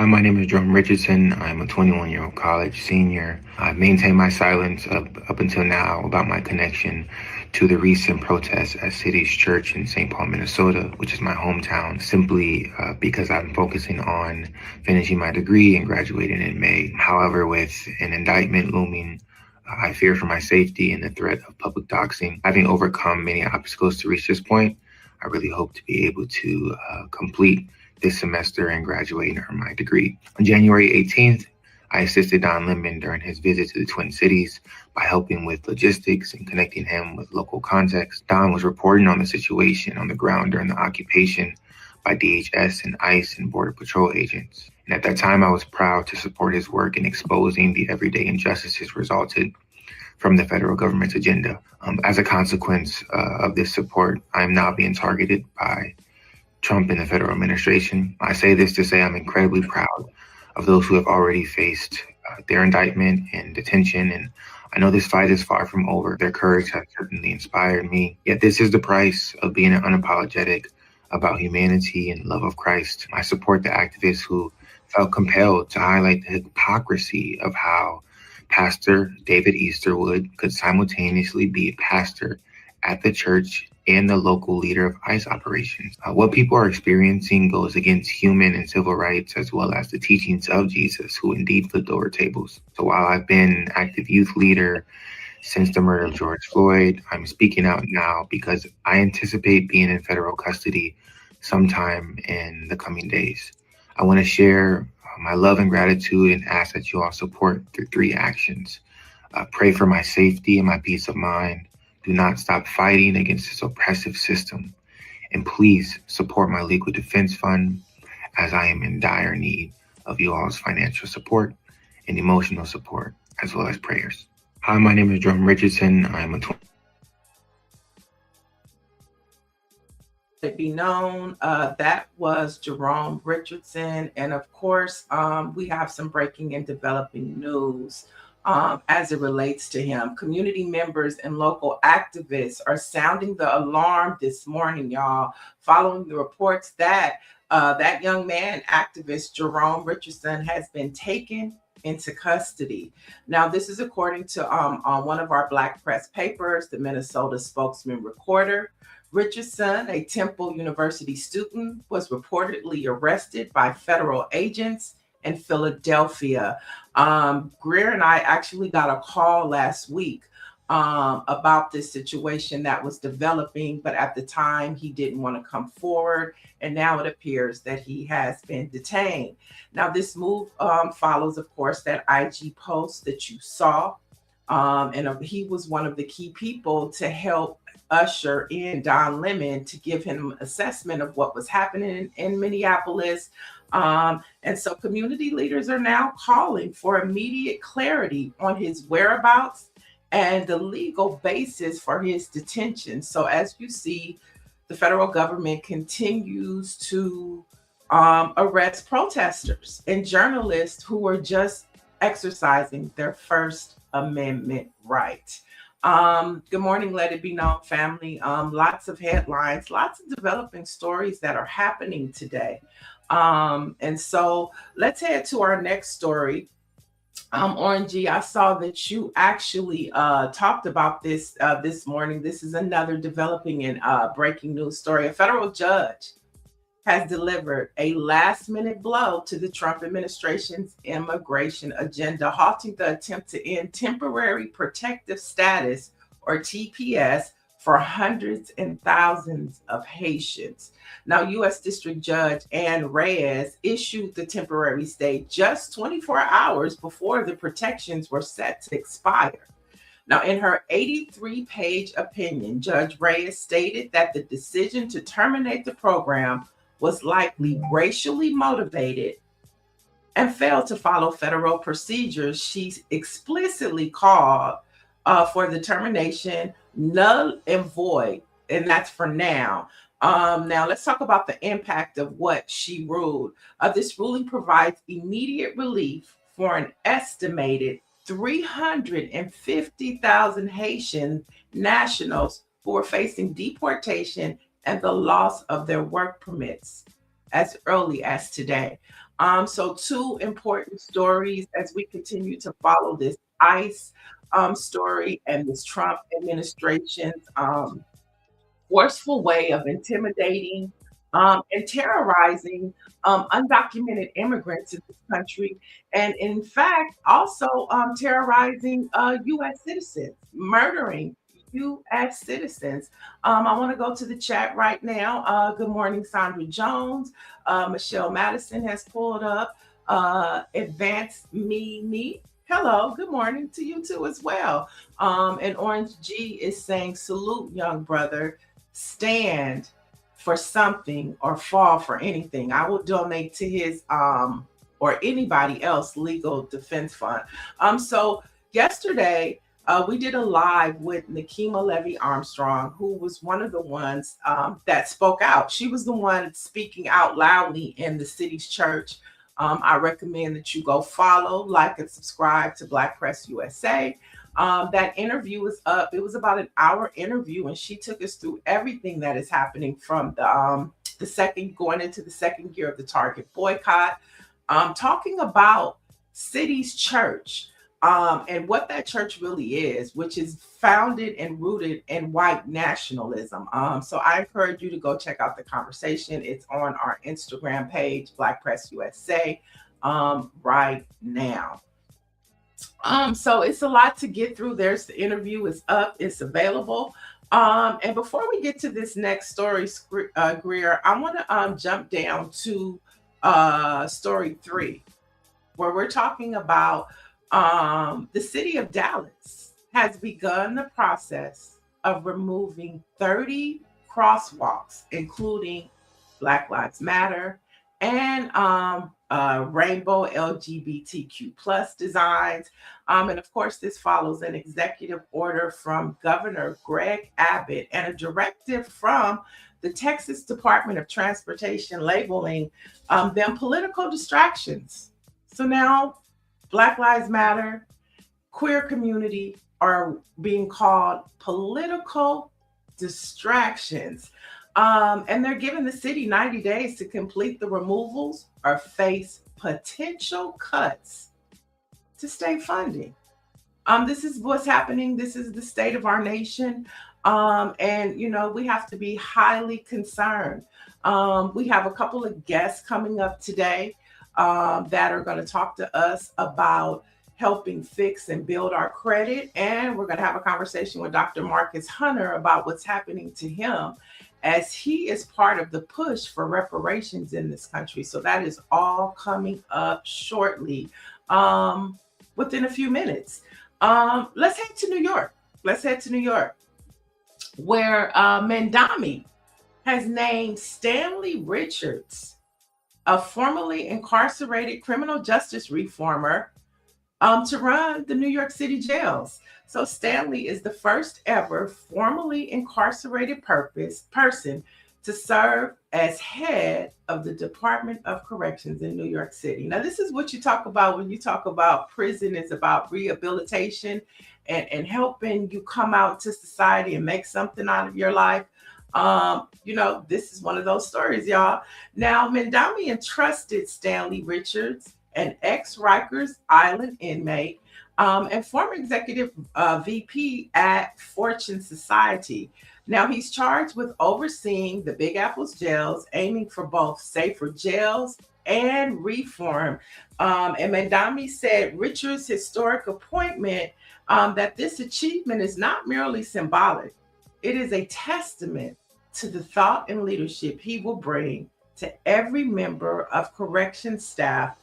Hi, my name is Jerome Richardson. I'm a 21-year-old college senior. I've maintained my silence up until now about my connection to the recent protests at City's Church in St. Paul, Minnesota, which is my hometown, simply because I'm focusing on finishing my degree and graduating in May. However, with an indictment looming, I fear for my safety and the threat of public doxing. Having overcome many obstacles to reach this point, I really hope to be able to complete this semester and graduate and earn my degree. On January 18th, I assisted Don Lemon during his visit to the Twin Cities by helping with logistics and connecting him with local context. Don was reporting on the situation on the ground during the occupation by DHS and ICE and Border Patrol agents. And at that time, I was proud to support his work in exposing the everyday injustices resulted from the federal government's agenda. As a consequence of this support, I am now being targeted by Trump and the federal administration. I say this to say I'm incredibly proud of those who have already faced their indictment and detention. And I know this fight is far from over. Their courage has certainly inspired me. Yet this is the price of being unapologetic about humanity and love of Christ. I support the activists who felt compelled to highlight the hypocrisy of how Pastor David Easterwood could simultaneously be a pastor at the church and the local leader of ICE operations. What people are experiencing goes against human and civil rights, as well as the teachings of Jesus, who indeed flipped over tables. So while I've been active youth leader since the murder of George Floyd, I'm speaking out now because I anticipate being in federal custody sometime in the coming days. I want to share my love and gratitude and ask that you all support through three actions. Pray for my safety and my peace of mind. Do not stop fighting against this oppressive system. And please support my legal defense fund, as I am in dire need of you all's financial support and emotional support, as well as prayers. Hi, my name is Jerome Richardson. I'm a It be known that was Jerome Richardson, and of course we have some breaking and developing news as it relates to him. Community members and local activists are sounding the alarm this morning, y'all, following the reports that that young man, activist Jerome Richardson, has been taken into custody. Now, this is according to on one of our Black Press papers, the Minnesota Spokesman Recorder. Richardson, a Temple University student, was reportedly arrested by federal agents in Philadelphia. Greer and I actually got a call last week about this situation that was developing, but at the time he didn't want to come forward, and now it appears that he has been detained. Now, this move follows, of course, that IG post that you saw, and he was one of the key people to help usher in Don Lemon to give him assessment of what was happening in Minneapolis. And so community leaders are now calling for immediate clarity on his whereabouts and the legal basis for his detention. So as you see, the federal government continues to arrest protesters and journalists who are just exercising their First Amendment right. Good morning, Let It Be Known family. Lots of headlines, lots of developing stories that are happening today. And so let's head to our next story. Orangey, I saw that you actually talked about this this morning. This is another developing and breaking news story. A federal judge has delivered a last-minute blow to the Trump administration's immigration agenda, halting the attempt to end temporary protective status, or TPS, for hundreds and thousands of Haitians. Now, U.S. District Judge Ann Reyes issued the temporary stay just 24 hours before the protections were set to expire. Now, in her 83-page opinion, Judge Reyes stated that the decision to terminate the program was likely racially motivated and failed to follow federal procedures. She explicitly called for the termination null and void, and that's for now. Now, let's talk about the impact of what she ruled. This ruling provides immediate relief for an estimated 350,000 Haitian nationals who are facing deportation and the loss of their work permits as early as today. So two important stories as we continue to follow this ICE story and this Trump administration's forceful way of intimidating and terrorizing undocumented immigrants in this country, and in fact, also terrorizing U.S. citizens, murdering U.S. citizens. I want to go to the chat right now. Good morning, Sandra Jones. Michelle Madison has pulled up. Advance me. Hello, good morning to you too as well. And Orange G is saying, salute, young brother. Stand for something or fall for anything. I will donate to his or anybody else legal defense fund. So yesterday we did a live with Nakima Levy Armstrong, who was one of the ones that spoke out. She was the one speaking out loudly in the city's church. I recommend that you go follow, like, and subscribe to Black Press USA. That interview is up. It was about an hour interview, and she took us through everything that is happening from the second, going into the second year of the Target boycott, talking about City's church and what that church really is, which is founded and rooted in white nationalism. So I encourage you to go check out the conversation. It's on our Instagram page, Black Press USA, right now. So it's a lot to get through. There's the interview is up, it's available. And before we get to this next story, Greer, I want to jump down to story 3, where we're talking about the city of Dallas has begun the process of removing 30 crosswalks, including Black Lives Matter and rainbow LGBTQ plus designs. And of course, this follows an executive order from Governor Greg Abbott and a directive from the Texas Department of Transportation labeling them political distractions. So now Black Lives Matter, queer community are being called political distractions. And they're giving the city 90 days to complete the removals or face potential cuts to state funding. This is what's happening. This is the state of our nation. And, you know, we have to be highly concerned. We have a couple of guests coming up today that are going to talk to us about helping fix and build our credit. And we're going to have a conversation with Dr. Marcus Hunter about what's happening to him as he is part of the push for reparations in this country. So that is all coming up shortly, within a few minutes. Let's head to New York. Let's head to New York, where Mandami has named Stanley Richards, a formerly incarcerated criminal justice reformer, to run the New York City jails. So Stanley is the first ever formerly incarcerated person to serve as head of the Department of Corrections in New York City. Now, this is what you talk about when you talk about prison. It's about rehabilitation and helping you come out to society and make something out of your life. You know, this is one of those stories, y'all. Now, Mandami entrusted Stanley Richards, an ex-Rikers Island inmate, and former executive VP at Fortune Society. Now, he's charged with overseeing the Big Apple's jails, aiming for both safer jails and reform. And Mandami said Richards' historic appointment, that this achievement is not merely symbolic. It is a testament to the thought and leadership he will bring to every member of corrections staff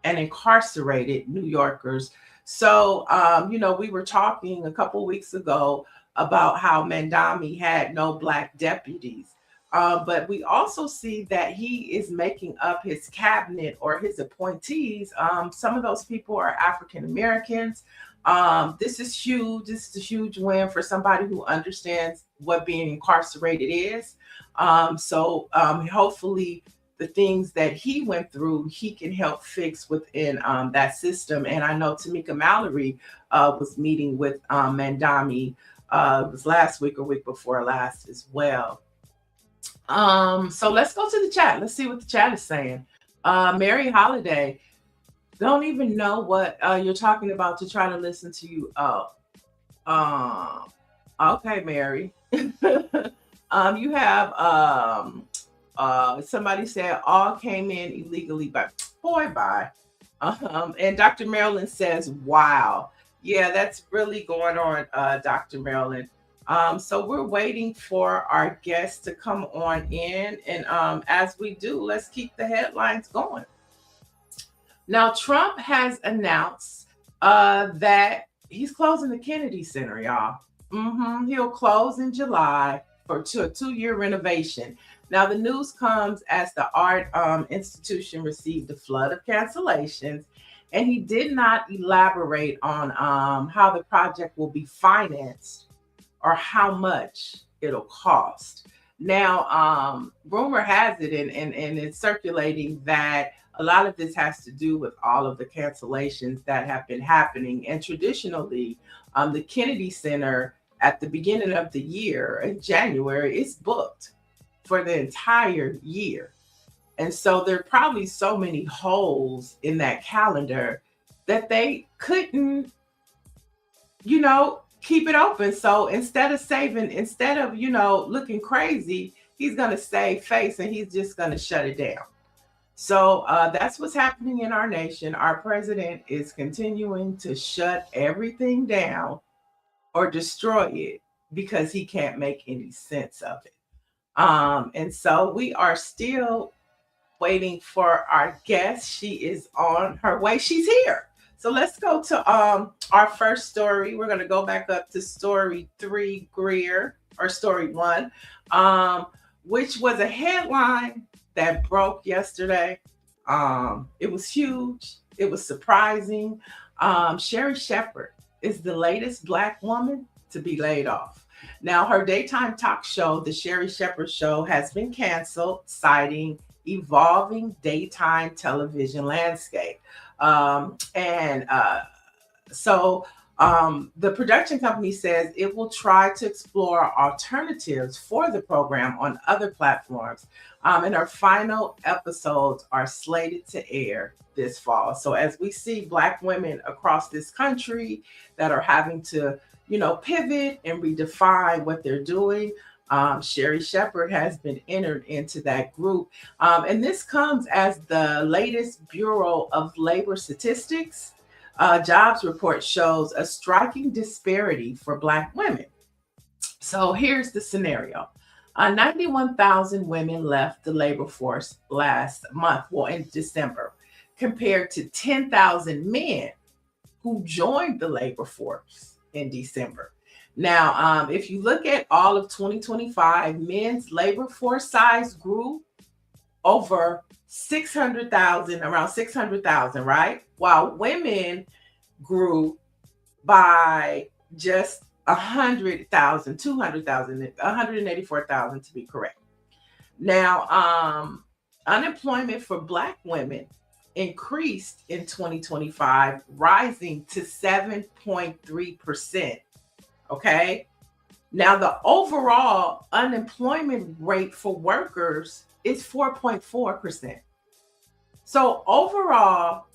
and incarcerated New Yorkers. So, you know, we were talking a couple weeks ago about how Mandami had no Black deputies. But we also see that he is making up his cabinet or his appointees. Some of those people are African Americans. This is huge. This is a huge win for somebody who understands what being incarcerated is. So hopefully the things that he went through, he can help fix within that system. And I know Tamika Mallory was meeting with Mandami, it was last week or week before last as well. So let's go to the chat. Let's see what the chat is saying. Mary Holiday, don't even know what you're talking about to try to listen to you. Oh, okay, Mary. You have somebody said all came in illegally, but boy, bye. And Dr. Marilyn says, wow. Yeah, that's really going on, Dr. Marilyn. So we're waiting for our guests to come on in. And as we do, let's keep the headlines going. Now, Trump has announced that he's closing the Kennedy Center, y'all. He'll close in July for a 2-year renovation. Now, the news comes as the art institution received a flood of cancellations, and he did not elaborate on how the project will be financed or how much it'll cost. Now, rumor has it, and it's circulating that a lot of this has to do with all of the cancellations that have been happening. And traditionally, the Kennedy Center at the beginning of the year in January is booked for the entire year. And so there are probably so many holes in that calendar that they couldn't, keep it open. So instead of, looking crazy, he's going to save face and he's just going to shut it down. So that's what's happening in our nation. Our president is continuing to shut everything down or destroy it because he can't make any sense of it. And so we are still waiting for our guest. She is on her way. She's here. So let's go to our first story. We're going to go back up to story 3, Greer, or story 1, which was a headline that broke yesterday. It was huge. It was surprising. Sherri Shepherd is the latest Black woman to be laid off. Now, her daytime talk show, The Sherri Shepherd Show, has been canceled, citing evolving daytime television landscape. So the production company says it will try to explore alternatives for the program on other platforms. And our final episodes are slated to air this fall. So as we see Black women across this country that are having to, pivot and redefine what they're doing, Sherri Shepherd has been entered into that group. And this comes as the latest Bureau of Labor Statistics jobs report shows a striking disparity for Black women. So here's the scenario. 91,000 women left the labor force last month, in December, compared to 10,000 men who joined the labor force in December. Now, if you look at all of 2025, men's labor force size grew over 600,000, around 600,000, right? While women grew by just 100,000, 200,000, 184,000 to be correct. Now, unemployment for Black women increased in 2025, rising to 7.3%. Okay. Now, the overall unemployment rate for workers is 4.4%. So overall,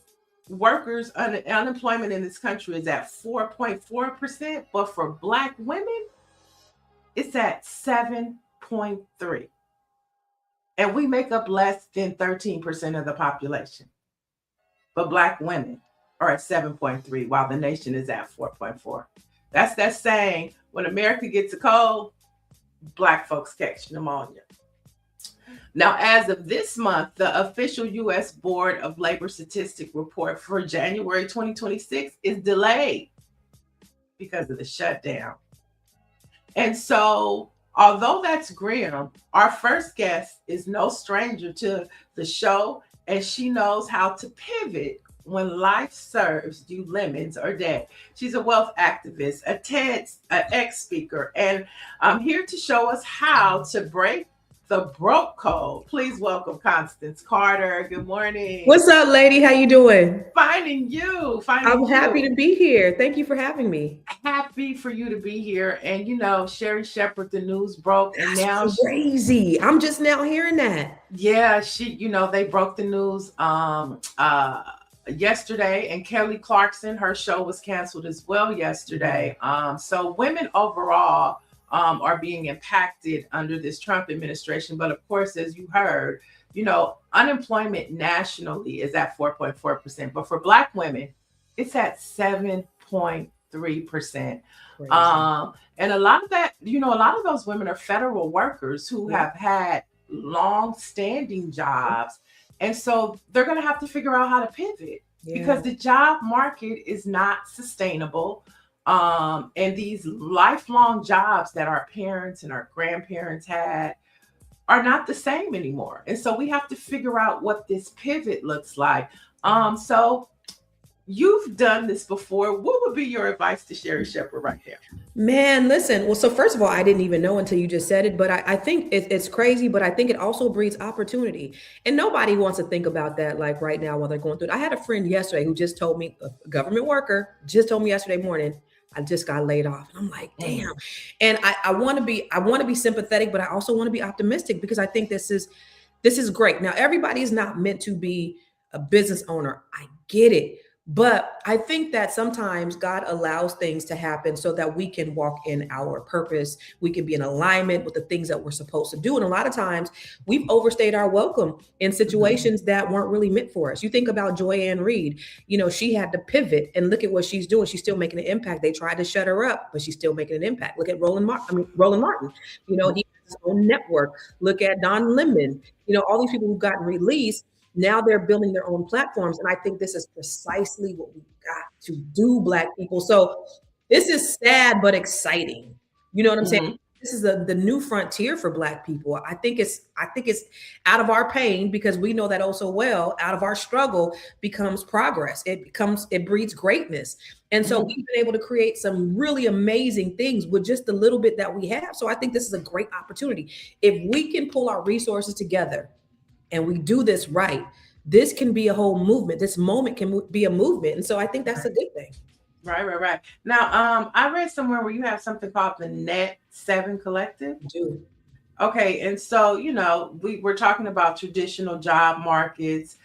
workers unemployment in this country is at 4.4%, but for Black women, it's at 7.3%. And we make up less than 13% of the population. But Black women are at 7.3%, while the nation is at 4.4%. That's saying when America gets a cold, Black folks catch pneumonia. Now, as of this month, the official U.S. Board of Labor Statistics report for January 2026 is delayed because of the shutdown. And so, although that's grim, our first guest is no stranger to the show, and she knows how to pivot when life serves you lemons or dead. She's a wealth activist, a TEDx speaker, and I'm here to show us how to break the broke code. Please welcome Constance Carter. Good morning. What's up, lady? How you doing? Finding you, I'm finding happy you. to be here. Thank you for having me. Happy for you to be here. And you know, Sherry Shepherd, the news broke, and That's now crazy. I'm just now hearing that. yeah, they broke the news yesterday, and Kelly Clarkson, her show was canceled as well yesterday. So women overall are being impacted under this Trump administration. But of course, as you heard, unemployment nationally is at 4.4%, but for Black women, it's at 7.3%. And a lot of that, a lot of those women are federal workers who have had long-standing jobs, and so they're going to have to figure out how to pivot because the job market is not sustainable. And these lifelong jobs that our parents and our grandparents had are not the same anymore, and so we have to figure out what this pivot looks like. So you've done this before. What would be your advice to Sherry Shepherd right now? Man, listen. Well, so first of all, I didn't even know until you just said it, but I think it's crazy, but I think it also breeds opportunity. And nobody wants to think about that like right now while they're going through it. I had a friend yesterday who just told me, a government worker, just told me yesterday morning, I just got laid off. And I'm like, damn. And I want to be sympathetic, but I also want to be optimistic because I think this is great. Now, everybody is not meant to be a business owner. I get it. But I think that sometimes God allows things to happen so that we can walk in our purpose. We can be in alignment with the things that we're supposed to do. And a lot of times we've overstayed our welcome in situations that weren't really meant for us. You think about Joy-Ann Reid, she had to pivot and look at what she's doing. She's still making an impact. They tried to shut her up, but she's still making an impact. Look at Roland Martin. He has his own network. Look at Don Lemon. All these people who've gotten released. Now they're building their own platforms. And I think this is precisely what we got to do, Black people. So this is sad, but exciting. You know what I'm saying? This is the new frontier for Black people. I think it's out of our pain, because we know that oh so well, out of our struggle becomes progress. It breeds greatness. And so we've been able to create some really amazing things with just the little bit that we have. So I think this is a great opportunity. If we can pull our resources together and we do this right, this can be a whole movement. This moment can be a movement. And so I think that's a good thing. Right. Now, I read somewhere where you have something called the Net 7 Collective. I do. Okay. And so, we're talking about traditional job markets,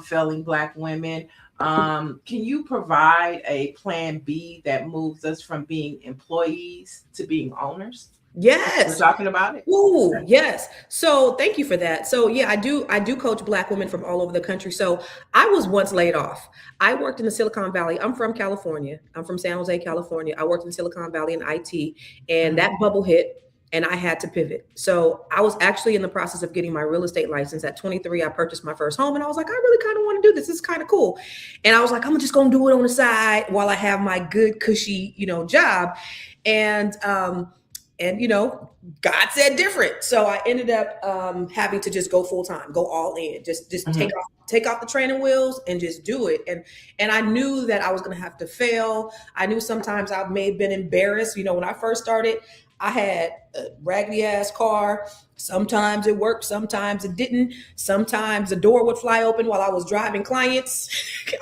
failing Black women. Can you provide a plan B that moves us from being employees to being owners? Yes. We're talking about it. Ooh, yes. So thank you for that. So yeah, I do coach Black women from all over the country. So I was once laid off. I worked in the Silicon Valley. I'm from California. I'm from San Jose, California. I worked in Silicon Valley in IT, and that bubble hit and I had to pivot. So I was actually in the process of getting my real estate license. At 23, I purchased my first home, and I was like, I really kind of want to do this. This is kind of cool. And I was like, I'm just going to do it on the side while I have my good, cushy, job. And God said different. So I ended up having to just go full time, go all in, just take off the training wheels and just do it. And I knew that I was going to have to fail. I knew sometimes I may have been embarrassed. When I first started, I had a raggedy ass car. Sometimes it worked, sometimes it didn't. Sometimes the door would fly open while I was driving clients.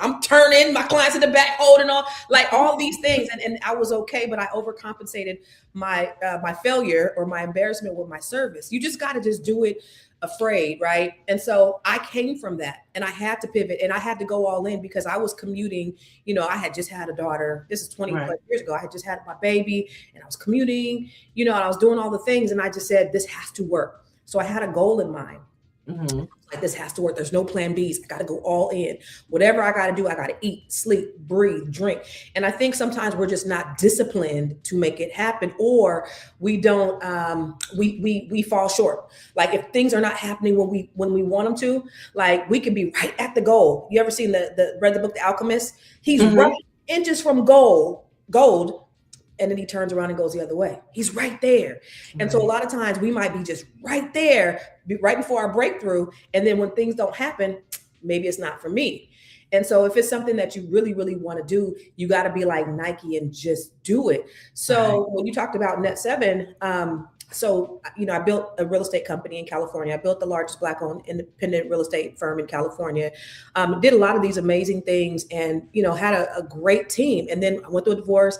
I'm turning my clients in the back, holding on, like all these things. And I was okay, but I overcompensated my failure or my embarrassment with my service. You just got to just do it afraid, right? And so I came from that, and I had to pivot, and I had to go all in because I was commuting. I had just had a daughter. This is 20 plus years ago. I had just had my baby, and I was commuting, and I was doing all the things, and I just said, this has to work. So I had a goal in mind. Like, this has to work. There's no plan Bs. I got to go all in. Whatever I got to do, I got to eat, sleep, breathe, drink. And I think sometimes we're just not disciplined to make it happen, or we don't, we fall short. Like, if things are not happening when we want them to, like, we can be right at the goal. You ever seen read the book, The Alchemist? He's right inches from gold. And then he turns around and goes the other way. He's right there. And so a lot of times we might be just right there, right before our breakthrough. And then when things don't happen, maybe it's not for me. And so if it's something that you really, really want to do, you got to be like Nike and just do it. So when you talked about Net 7, So, I built a real estate company in California. I built the largest Black-owned independent real estate firm in California. Did a lot of these amazing things, and had a great team. And then I went through a divorce,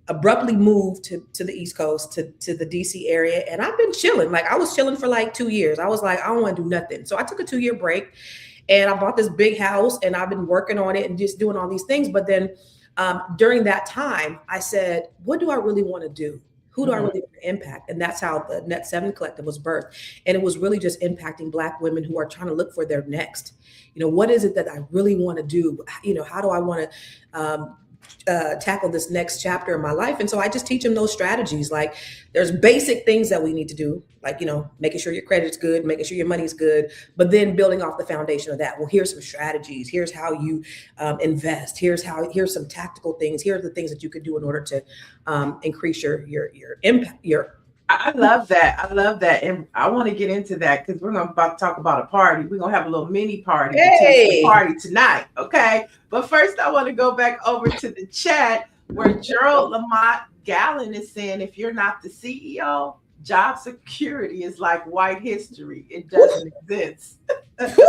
abruptly moved to the East Coast, to the DC area, and I've been chilling. Like, I was chilling for like 2 years. I was like, I don't want to do nothing. So I took a 2-year break, and I bought this big house, and I've been working on it and just doing all these things. But then during that time, I said, what do I really want to do? Who do I really want to impact? And that's how the Net 7 Collective was birthed. And it was really just impacting Black women who are trying to look for their next. What is it that I really want to do? How do I want to tackle this next chapter in my life? And so I just teach them those strategies. Like, there's basic things that we need to do, like, making sure your credit's good, making sure your money's good, but then building off the foundation of that. Well, here's some strategies. Here's how you invest. Here's some tactical things. Here are the things that you could do in order to increase your impact. I love that. I love that. And I want to get into that because we're about to talk about a party. We're going to have a little mini party. Hey. Party tonight. Okay. But first, I want to go back over to the chat where Gerald Lamont Gallen is saying, if you're not the CEO, job security is like white history. It doesn't exist. That's a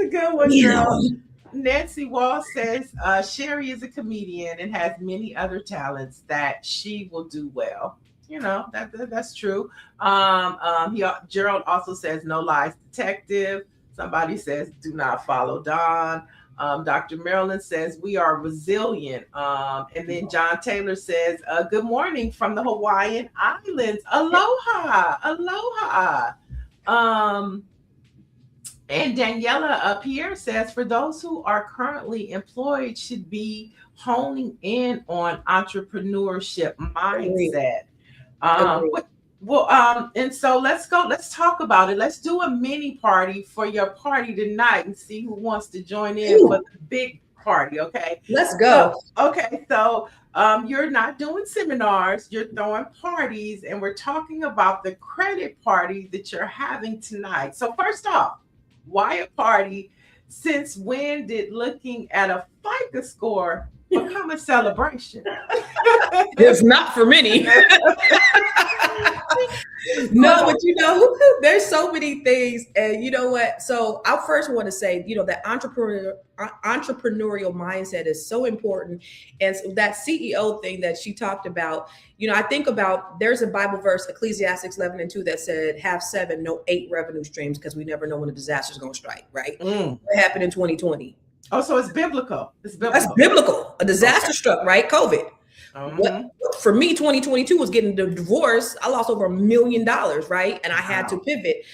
good one, Gerald. Nancy Wall says Sherry is a comedian and has many other talents that she will do well. That's true. Gerald also says no lies detective. Somebody says do not follow Don. Dr. Marilyn says we are resilient. And then John Taylor says good morning from the Hawaiian Islands. Aloha. And Daniela Pierre says, for those who are currently employed, should be honing in on entrepreneurship mindset. And so let's talk about it. Let's do a mini party for your party tonight and see who wants to join in for the big party. Okay. Let's go. So you're not doing seminars, you're throwing parties, and we're talking about the credit party that you're having tonight. So first off, why a party? Since when did looking at a FICO score become a celebration? It's not for many. No, but there's so many things. And you know what? So I first want to say, that entrepreneurial mindset is so important. And so that CEO thing that she talked about, I think about, there's a Bible verse, Ecclesiastes 11:2, that said, have 7, no 8 revenue streams, because we never know when a disaster is going to strike, right? What happened in 2020? Oh, so it's biblical. That's biblical. A disaster struck, right? COVID. For me, 2022 was getting the divorce. I lost over $1 million, right? And I had to pivot.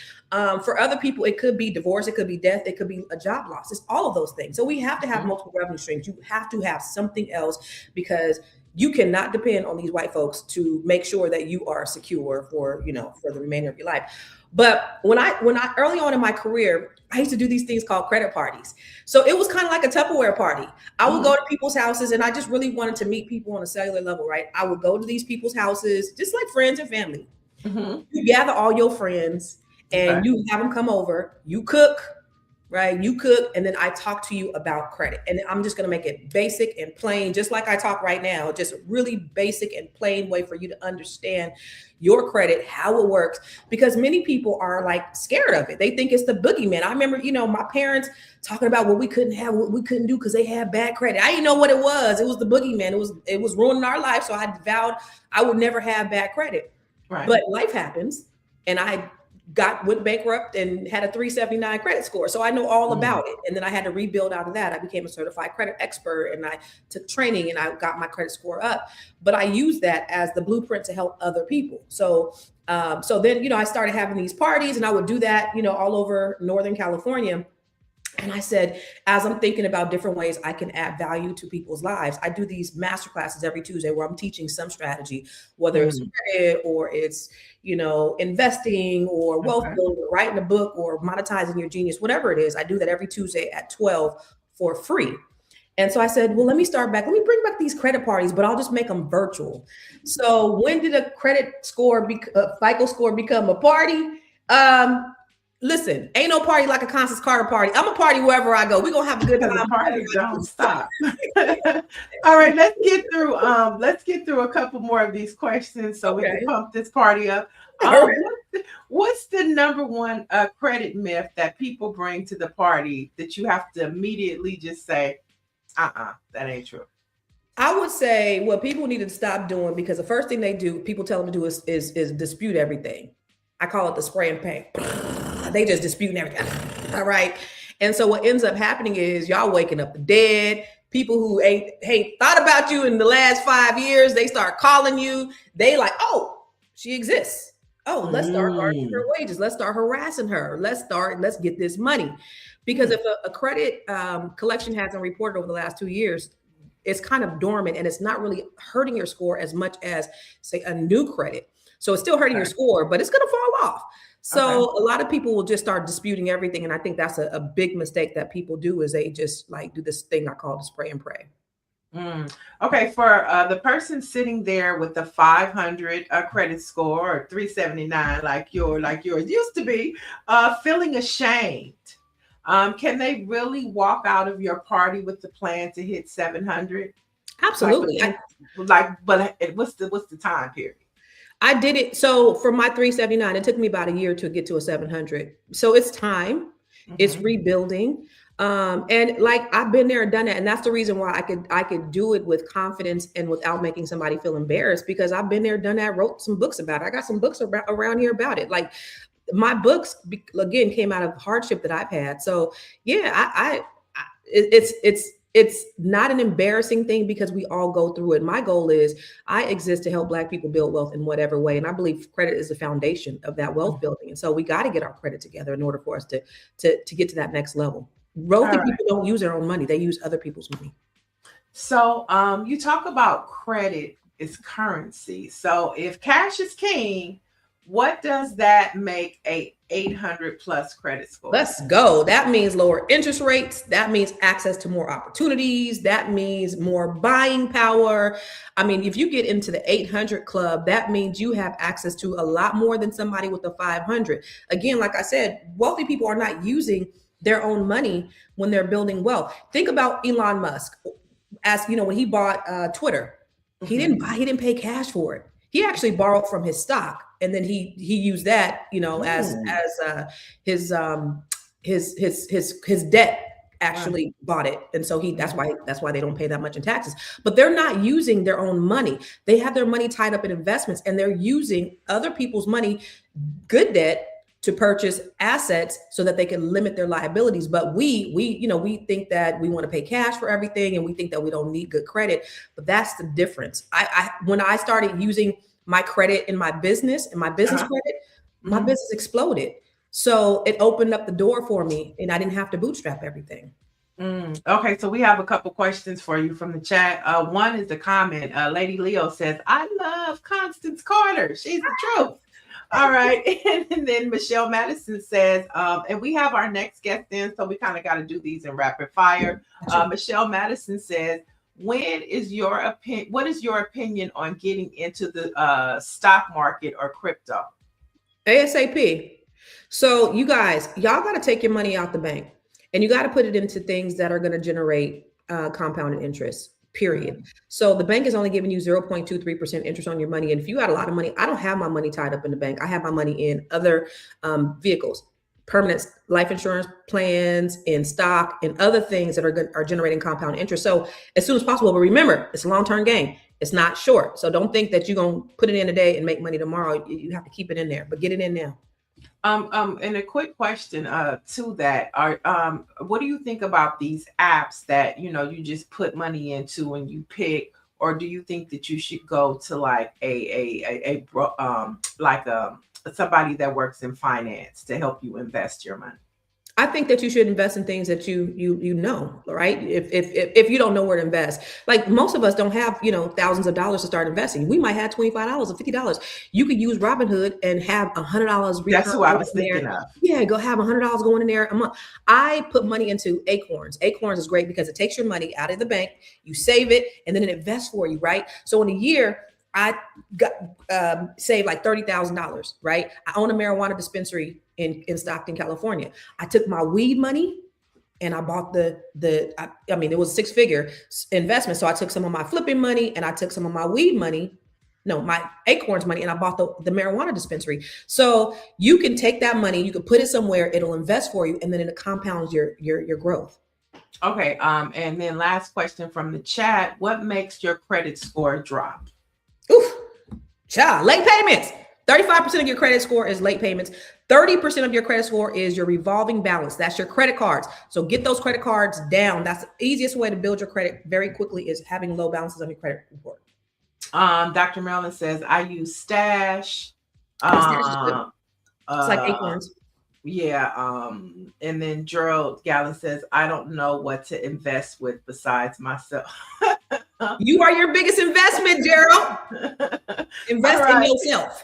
For other people, it could be divorce, it could be death, it could be a job loss. It's all of those things. So we have to have multiple revenue streams. You have to have something else, because you cannot depend on these white folks to make sure that you are secure for the remainder of your life. But when I early on in my career, I used to do these things called credit parties. So it was kind of like a Tupperware party. I would go to people's houses, and I just really wanted to meet people on a cellular level, right? I would go to these people's houses, just like friends and family. You gather all your friends and you have them come over, you cook, right? You cook, and then I talk to you about credit. And I'm just going to make it basic and plain, just like I talk right now, just really basic and plain way for you to understand your credit, how it works, because many people are like scared of it. They think it's the boogeyman. I remember, my parents talking about what we couldn't have, what we couldn't do because they had bad credit. I didn't know what it was. It was the boogeyman. It was ruining our life. So I vowed I would never have bad credit. Right. But life happens, and I went bankrupt and had a 379 credit score. So I know all about it. And then I had to rebuild out of that. I became a certified credit expert, and I took training, and I got my credit score up. But I used that as the blueprint to help other people. So then, I started having these parties, and I would do that, all over Northern California. And I said, as I'm thinking about different ways I can add value to people's lives, I do these master classes every Tuesday where I'm teaching some strategy, whether it's credit or it's, investing or wealth building, or writing a book or monetizing your genius, whatever it is. I do that every Tuesday at 12 for free. And so I said, well, let me bring back these credit parties, but I'll just make them virtual. So when did a credit score, FICO score, become a party? Listen, ain't no party like a Constance Carter party. I'm a party wherever I go. We're gonna have a good time. The party don't stop. All right, let's get through a couple more of these questions so we can pump this party up. What's the number one credit myth that people bring to the party that you have to immediately just say, that ain't true? I would say what people need to stop doing, because the first thing they do, people tell them to do is dispute everything. I call it the spray and paint. They just disputing everything. All right. And so what ends up happening is y'all waking up the dead. People who ain't thought about you in the last 5 years, they start calling you. They like, oh, she exists. Oh, let's start arguing her wages. Let's start harassing her. Let's get this money. Because if a credit collection hasn't reported over the last 2 years, it's kind of dormant and it's not really hurting your score as much as, say, a new credit. So it's still hurting your score, but it's going to fall off. So a lot of people will just start disputing everything. And I think that's a big mistake that people do, is they just like do this thing I call the spray and pray. Okay, for the person sitting there with the 500 credit score or 379 like yours used to be, feeling ashamed, can they really walk out of your party with the plan to hit 700? Absolutely. But what's the time period? I did it. So for my 379, it took me about a year to get to a 700. So it's time. It's rebuilding. And like I've been there and done that. And that's the reason why I could do it with confidence and without making somebody feel embarrassed, because I've been there, done that, wrote some books about it. I got some books around here about it. Like my books, again, came out of hardship that I've had. So yeah, it's not an embarrassing thing because we all go through it. My goal is I exist to help Black people build wealth in whatever way. And I believe credit is the foundation of that wealth building. And so we got to get our credit together in order for us to get to that next level. Wealthy people don't use their own money. They use other people's money. So you talk about credit is currency. So if cash is king, what does that make a 800 plus credit score? Let's go. That means lower interest rates. That means access to more opportunities. That means more buying power. I mean, if you get into the 800 club, that means you have access to a lot more than somebody with a 500. Again, like I said, wealthy people are not using their own money when they're building wealth. Think about Elon Musk. As you know, when he bought Twitter, he didn't pay cash for it. He actually borrowed from his stock, and then he used that, you know, as his debt actually bought it. And so that's why they don't pay that much in taxes. But they're not using their own money. They have their money tied up in investments, and they're using other people's money, good debt, to purchase assets so that they can limit their liabilities. But we think that we want to pay cash for everything, and we think that we don't need good credit. But that's the difference. When I started using my credit in my business credit, my business exploded. So it opened up the door for me, and I didn't have to bootstrap everything. Okay, so we have a couple questions for you from the chat. One is a comment. Lady Leo says, "I love Constance Carter. She's the truth." All right. And then Michelle Madison says, and we have our next guest in, so we kind of got to do these in rapid fire. Michelle Madison says, what is your opinion on getting into the stock market or crypto? ASAP. So you guys, y'all got to take your money out the bank, and you got to put it into things that are going to generate compounded interest. Period. So the bank is only giving you 0.23% interest on your money. And if you got a lot of money, I don't have my money tied up in the bank. I have my money in other vehicles, permanent life insurance plans, in stock, and other things that are generating compound interest. So as soon as possible, but remember, it's a long-term game. It's not short. So don't think that you're going to put it in today and make money tomorrow. You have to keep it in there, but get it in now. And a quick question to that what do you think about these apps that you just put money into and you pick, or do you think that you should go to like somebody that works in finance to help you invest your money? I think that you should invest in things that you know, right? If you don't know where to invest, like most of us don't have, thousands of dollars to start investing. We might have $25 or $50. You could use Robinhood and have $100. That's who I was thinking of. Yeah, go have $100 going in there a month. I put money into Acorns. Acorns is great because it takes your money out of the bank, you save it, and then it invests for you, right? So in a year, I got saved like $30,000, right? I own a marijuana dispensary in Stockton, California. I took my weed money and I bought I mean, it was a 6-figure investment. So I took some of my flipping money and I took some of my weed money, no, my acorns money, and I bought the marijuana dispensary. So you can take that money, you can put it somewhere, it'll invest for you, and then it compounds your growth. Okay. And then last question from the chat: what makes your credit score drop? Oof, child, late payments. 35% of your credit score is late payments. 30% of your credit score is your revolving balance. That's your credit cards. So get those credit cards down. That's the easiest way to build your credit very quickly, is having low balances on your credit report. Dr. Marilyn says, I use Stash. It's like acorns. Yeah. And then Gerald Gallen says, I don't know what to invest with besides myself. You are your biggest investment, Gerald. Invest in yourself.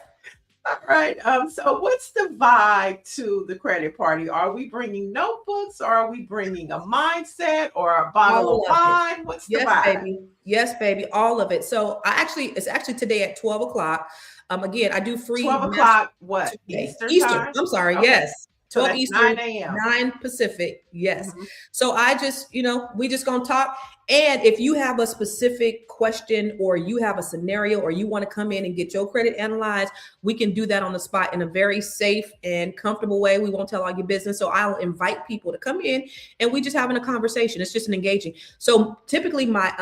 All right. So what's the vibe to the credit party? Are we bringing notebooks, or are we bringing a mindset or a bottle of wine? What's the vibe? Baby. Yes, baby. All of it. So it's actually today at 12 o'clock. Again, I do free 12 o'clock, what? Eastern time? I'm sorry. Okay. Yes. 12 Eastern, 9 a.m. 9 Pacific. Yes. Mm-hmm. So I just, we just going to talk. And if you have a specific question, or you have a scenario, or you want to come in and get your credit analyzed, we can do that on the spot in a very safe and comfortable way. We won't tell all your business. So I'll invite people to come in and we just having a conversation. It's just an engaging. So typically my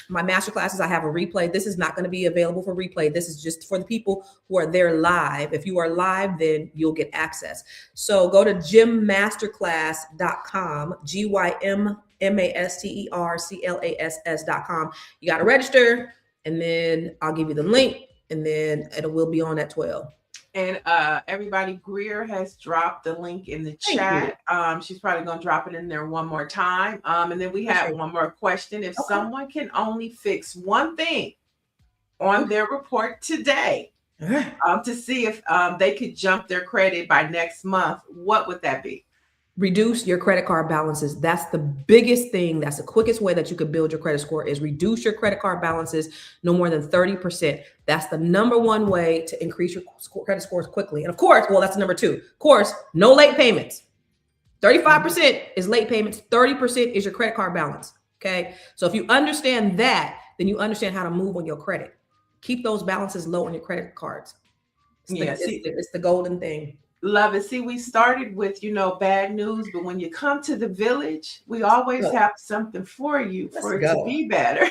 master classes, I have a replay. This is not going to be available for replay. This is just for the people who are there live. If you are live, then you'll get access. So go to gymmasterclass.com, GYMMASTERCLASS.com. You got to register, and then I'll give you the link, and then it will be on at 12. And everybody, Greer has dropped the link in the chat. She's probably going to drop it in there one more time. And then we have one more question. If someone can only fix one thing on their report today, to see if they could jump their credit by next month, what would that be? Reduce your credit card balances. That's the biggest thing. That's the quickest way that you could build your credit score, is reduce your credit card balances no more than 30%. That's the number one way to increase your credit scores quickly. And of course, well, that's number 2. Of course, no late payments. 35% is late payments. 30% is your credit card balance. Okay. So if you understand that, then you understand how to move on your credit. Keep those balances low on your credit cards. It's the golden thing. Love it. See, we started with, bad news, but when you come to the village, we always have something for you for it to be better.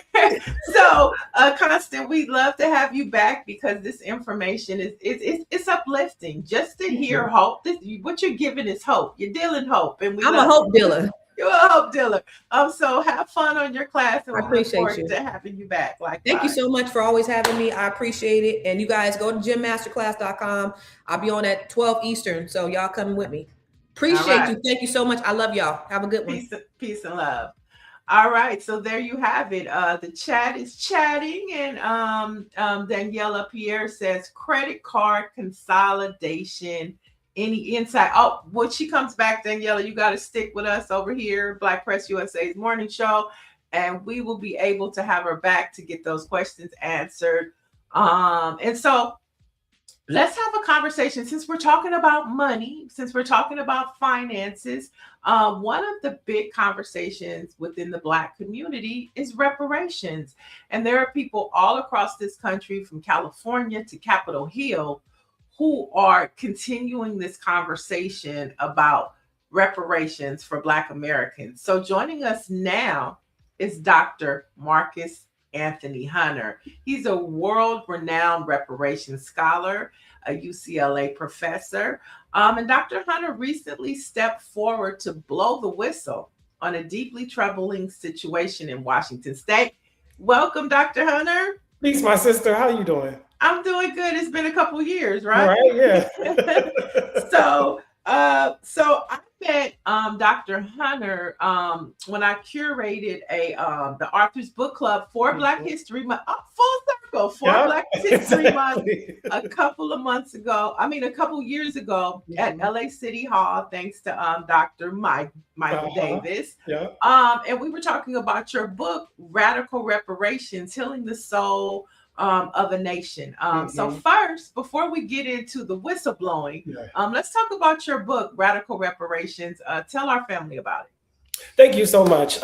So, Constance, we'd love to have you back, because this information it's uplifting. Just to hear hope. What you're giving is hope. You're dealing hope, and I'm a hope dealer. You're a hope dealer. So have fun on your class, and I appreciate to having you back. Thank you so much for always having me. I appreciate it. And you guys go to gymmasterclass.com. I'll be on at 12 Eastern. So y'all come with me. Appreciate you. Thank you so much. I love y'all. Have a good one. Peace and love. All right. So there you have it. The chat is chatting, and Daniela Pierre says credit card consolidation. Any insight? Oh, when she comes back, Daniela, you got to stick with us over here, Black Press USA's morning show, and we will be able to have her back to get those questions answered. And so let's have a conversation, since we're talking about money, since we're talking about finances. One of the big conversations within the Black community is reparations. And there are people all across this country, from California to Capitol Hill, who are continuing this conversation about reparations for Black Americans. So joining us now is Dr. Marcus Anthony Hunter. He's a world-renowned reparations scholar, a UCLA professor. And Dr. Hunter recently stepped forward to blow the whistle on a deeply troubling situation in Washington State. Welcome, Dr. Hunter. Peace, my sister. How you doing? I'm doing good. It's been a couple years, right? Right, yeah. So I met Dr. Hunter when I curated the Authors Book Club for Black History Month, full circle for Black History Month a couple years ago at LA City Hall, thanks to Dr. Michael Davis. And we were talking about your book, Radical Reparations, Healing the Soul, of a nation. So first, before we get into the whistleblowing, let's talk about your book, Radical Reparations. Tell our family about it. Thank you so much.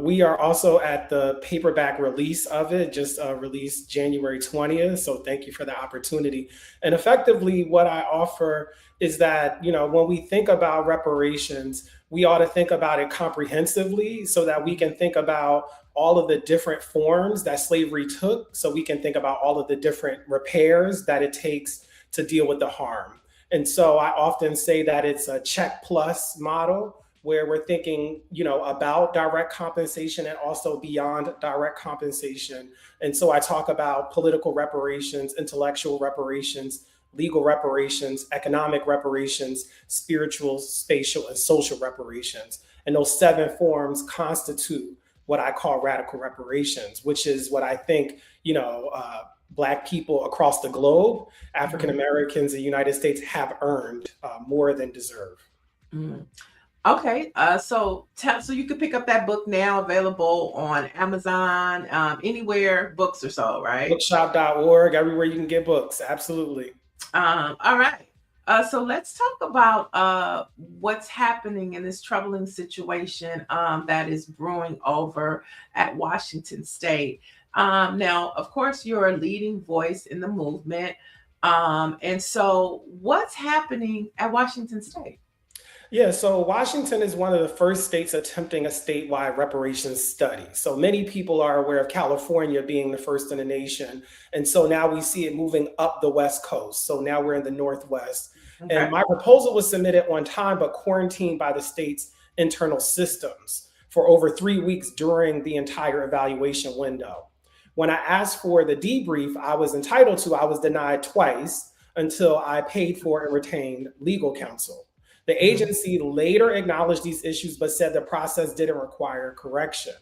We are also at the paperback release of it, just released January 20th. So thank you for the opportunity. And effectively, what I offer is that, when we think about reparations, we ought to think about it comprehensively so that we can think about all of the different forms that slavery took, so we can think about all of the different repairs that it takes to deal with the harm. And so I often say that it's a check plus model, where we're thinking, about direct compensation and also beyond direct compensation. And so I talk about political reparations, intellectual reparations, legal reparations, economic reparations, spiritual, spatial, and social reparations. And those 7 forms constitute what I call radical reparations, which is what I think, Black people across the globe, African Americans in the United States, have earned more than deserve. Okay, so you can pick up that book now, available on Amazon, anywhere books are sold, right? Bookshop.org, everywhere you can get books, absolutely. All right. So let's talk about what's happening in this troubling situation that is brewing over at Washington State. Now, of course, you're a leading voice in the movement. And so what's happening at Washington State? Yeah, so Washington is one of the first states attempting a statewide reparations study. So many people are aware of California being the first in the nation. And so now we see it moving up the West Coast. So now we're in the Northwest. Okay. And my proposal was submitted on time, but quarantined by the state's internal systems for over 3 weeks during the entire evaluation window. When I asked for the debrief I was entitled to, I was denied twice until I paid for and retained legal counsel. The agency later acknowledged these issues, but said the process didn't require correction.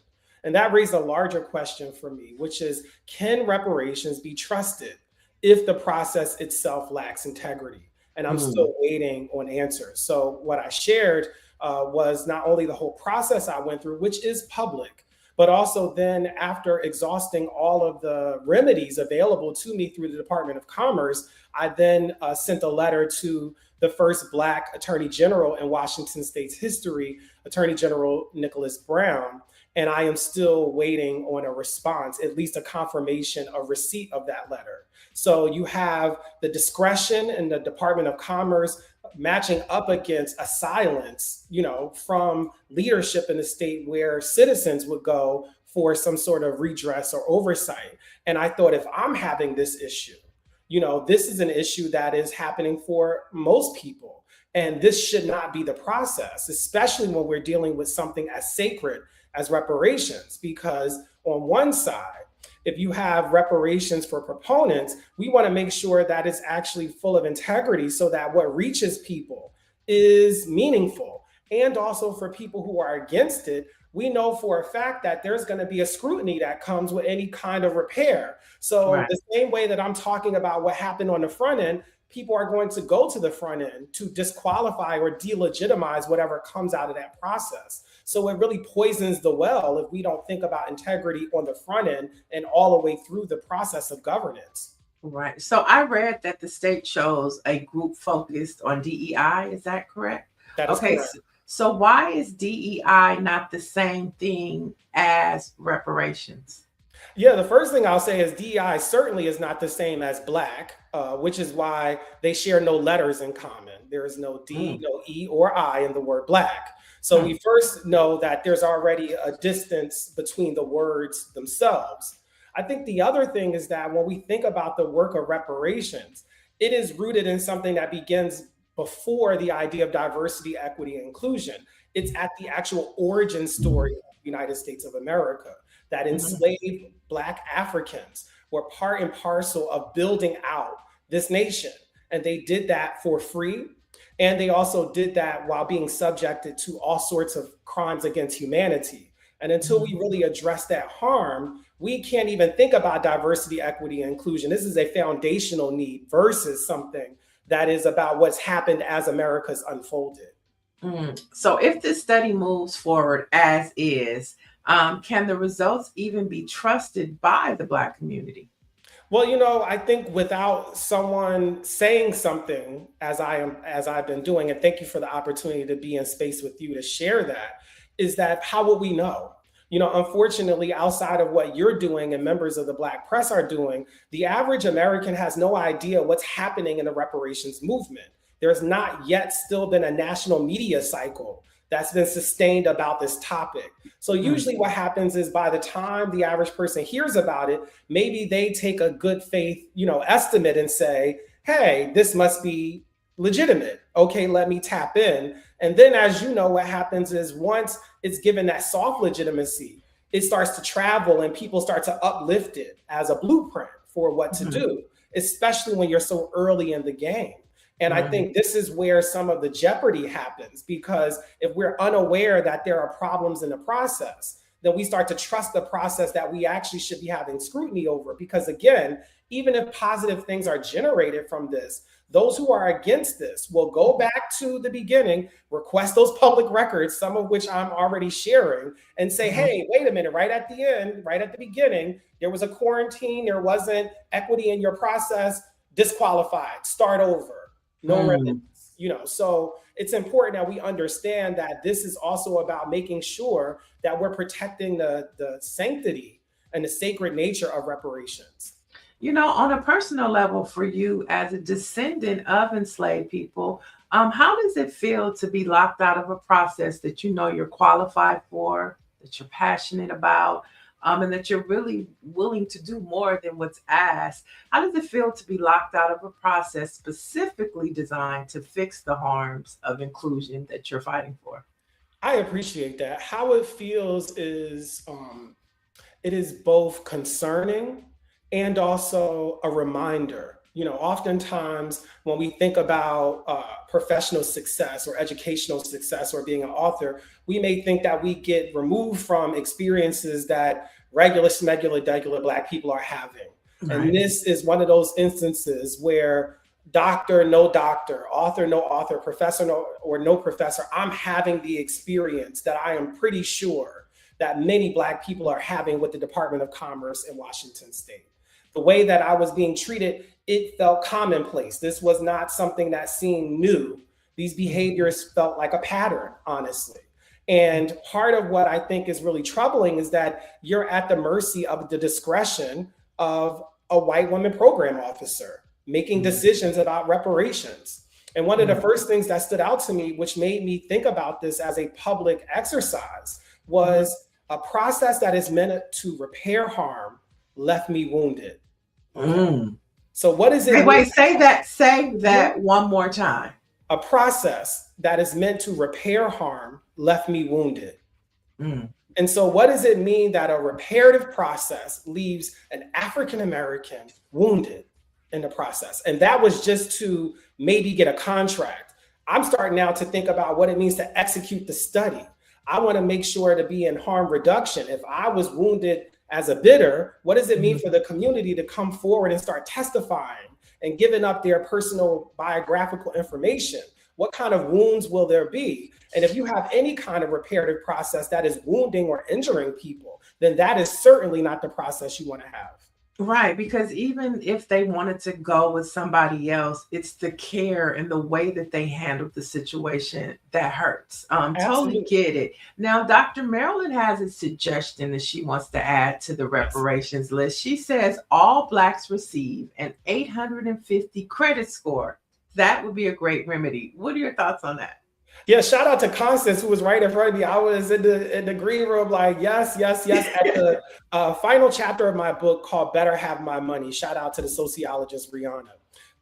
And that raised a larger question for me, which is, can reparations be trusted if the process itself lacks integrity? And I'm still waiting on answers. So what I shared was not only the whole process I went through, which is public, but also then after exhausting all of the remedies available to me through the Department of Commerce, I then sent a letter to the first Black Attorney General in Washington State's history, Attorney General Nicholas Brown. And I am still waiting on a response, at least a confirmation of receipt of that letter. So you have the discretion in the Department of Commerce matching up against a silence, from leadership in the state where citizens would go for some sort of redress or oversight. And I thought, if I'm having this issue, this is an issue that is happening for most people. And this should not be the process, especially when we're dealing with something as sacred as reparations. Because on one side, if you have reparations for proponents, we want to make sure that it's actually full of integrity so that what reaches people is meaningful. And also for people who are against it, we know for a fact that there's going to be a scrutiny that comes with any kind of repair. So the same way that I'm talking about what happened on the front end, people are going to go to the front end to disqualify or delegitimize whatever comes out of that process. So it really poisons the well if we don't think about integrity on the front end and all the way through the process of governance. Right. So I read that the state chose a group focused on DEI. Is that correct? That is correct. So why is DEI not the same thing as reparations? Yeah, the first thing I'll say is DEI certainly is not the same as Black, which is why they share no letters in common. There is no D, no E or I in the word Black. So we first know that there's already a distance between the words themselves. I think the other thing is that when we think about the work of reparations, it is rooted in something that begins before the idea of diversity, equity, and inclusion. It's at the actual origin story of the United States of America, that enslaved Black Africans were part and parcel of building out this nation. And they did that for free. And they also did that while being subjected to all sorts of crimes against humanity. And until we really address that harm, we can't even think about diversity, equity, and inclusion. This is a foundational need versus something that is about what's happened as America's unfolded. So if this study moves forward as is, Can the results even be trusted by the Black community? Well, I think without someone saying something, as I've been doing, and thank you for the opportunity to be in space with you to share that, is that how will we know? Unfortunately, outside of what you're doing and members of the Black press are doing, the average American has no idea what's happening in the reparations movement. There's not yet still been a national media cycle that's been sustained about this topic. So usually what happens is by the time the average person hears about it, maybe they take a good faith, estimate and say, hey, this must be legitimate. Okay, let me tap in. And then, as you know, what happens is once it's given that soft legitimacy, it starts to travel and people start to uplift it as a blueprint for what to do, especially when you're so early in the game. And I think this is where some of the jeopardy happens, because if we're unaware that there are problems in the process, then we start to trust the process that we actually should be having scrutiny over. Because again, even if positive things are generated from this, those who are against this will go back to the beginning, request those public records, some of which I'm already sharing, and say, hey, wait a minute, right at the end, right at the beginning, there was a quarantine, there wasn't equity in your process, disqualified, start over. No remedies, so it's important that we understand that this is also about making sure that we're protecting the sanctity and the sacred nature of reparations. On a personal level for you as a descendant of enslaved people, how does it feel to be locked out of a process that you're qualified for, that you're passionate about, and that you're really willing to do more than what's asked? How does it feel to be locked out of a process specifically designed to fix the harms of inclusion that you're fighting for? I appreciate that. How it feels is it is both concerning and also a reminder. Oftentimes when we think about professional success or educational success or being an author, we may think that we get removed from experiences that regular Black people are having. Right. And this is one of those instances where doctor, no doctor, author, no author, professor, no professor, I'm having the experience that I am pretty sure that many Black people are having with the Department of Commerce in Washington State. The way that I was being treated, it felt commonplace. This was not something that seemed new. These behaviors felt like a pattern, honestly. And part of what I think is really troubling is that you're at the mercy of the discretion of a white woman program officer making decisions about reparations. And one of the first things that stood out to me, which made me think about this as a public exercise, was a process that is meant to repair harm left me wounded. So what is it? Wait, say that one more time. A process that is meant to repair harm left me wounded. And so what does it mean that a reparative process leaves an African-American wounded in the process? And that was just to maybe get a contract. I'm starting now to think about what it means to execute the study. I want to make sure to be in harm reduction. If I was wounded as a bidder, what does it mean for the community to come forward and start testifying and giving up their personal biographical information? What kind of wounds will there be? And if you have any kind of reparative process that is wounding or injuring people, then that is certainly not the process you want to have. Right, because even if they wanted to go with somebody else, it's the care and the way that they handled the situation that hurts. Totally get it. Now, Dr. Marilyn has a suggestion that she wants to add to the reparations list. She says all Blacks receive an 850 credit score. That would be a great remedy. What are your thoughts on that? Yeah, shout out to Constance, who was right in front of me. I was in the green room like, yes. At the final chapter of my book called Better Have My Money. Shout out to the sociologist, Rihanna.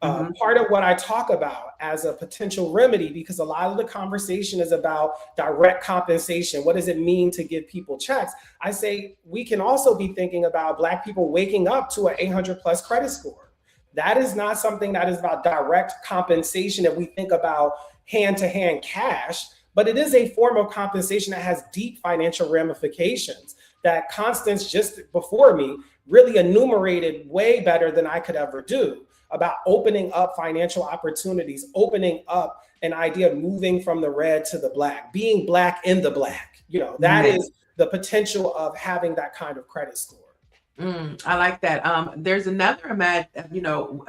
Part of what I talk about as a potential remedy, because a lot of the conversation is about direct compensation. What does it mean to give people checks? I say we can also be thinking about Black people waking up to an 800 plus credit score. That is not something that is about direct compensation if we think about hand-to-hand cash, but it is a form of compensation that has deep financial ramifications that Constance, just before me, really enumerated way better than I could ever do about opening up financial opportunities, opening up an idea of moving from the red to the Black, being Black in the Black. That is the potential of having that kind of credit score. I like that. There's another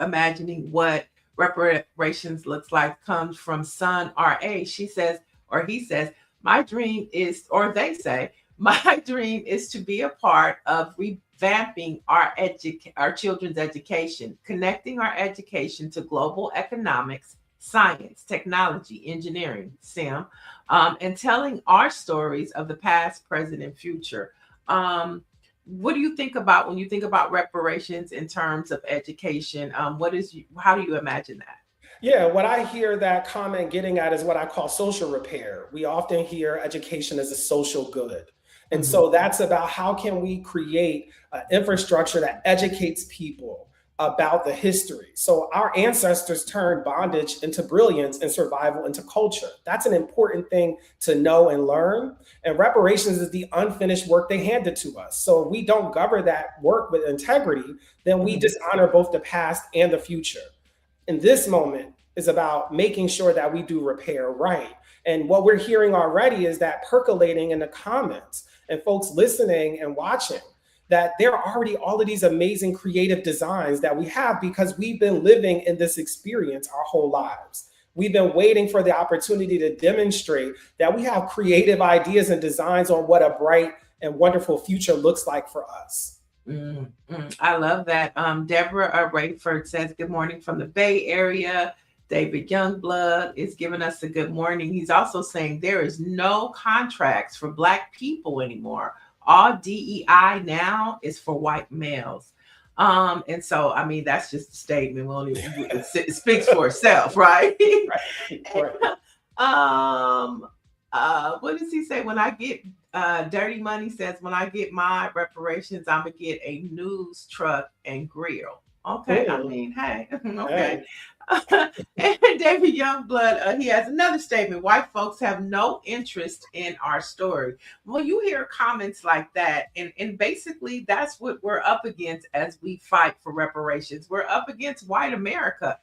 imagining what reparations looks like comes from Son RA. She says, or he says, my dream is, or they say, my dream is to be a part of revamping our children's education, connecting our education to global economics, science, technology, engineering, STEM, and telling our stories of the past, present, and future. What do you think about when you think about reparations in terms of education? How do you imagine that? Yeah, what I hear that comment getting at is what I call social repair. We often hear education as a social good. And so that's about how can we create infrastructure that educates people about the history. So our ancestors turned bondage into brilliance and survival into culture. That's an important thing to know and learn. And reparations is the unfinished work they handed to us. So if we don't govern that work with integrity, then we dishonor both the past and the future. In this moment is about making sure that we do repair right. And what we're hearing already is that percolating in the comments and folks listening and watching, that there are already all of these amazing creative designs that we have because we've been living in this experience our whole lives. We've been waiting for the opportunity to demonstrate that we have creative ideas and designs on what a bright and wonderful future looks like for us. I love that. Deborah Rayford says, good morning from the Bay Area. David Youngblood is giving us a good morning. He's also saying there is no contracts for Black people anymore. All DEI now is for white males. And so, I mean, that's just a statement. It speaks for itself, right? What does he say? When I get Dirty Money says, when I get my reparations, I'm gonna get a news truck and grill. Okay, I mean, hey, okay. And David Youngblood, he has another statement. White folks have no interest in our story. Well, you hear comments like that, and basically that's what we're up against as we fight for reparations. We're up against white America.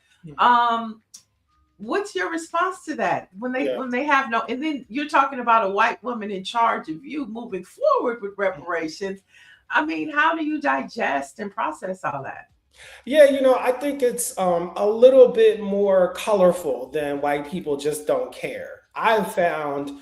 What's your response to that when they have no? And then you're talking about a white woman in charge of you moving forward with reparations. I mean, how do you digest and process all that? Yeah, I think it's a little bit more colorful than white people just don't care. I've found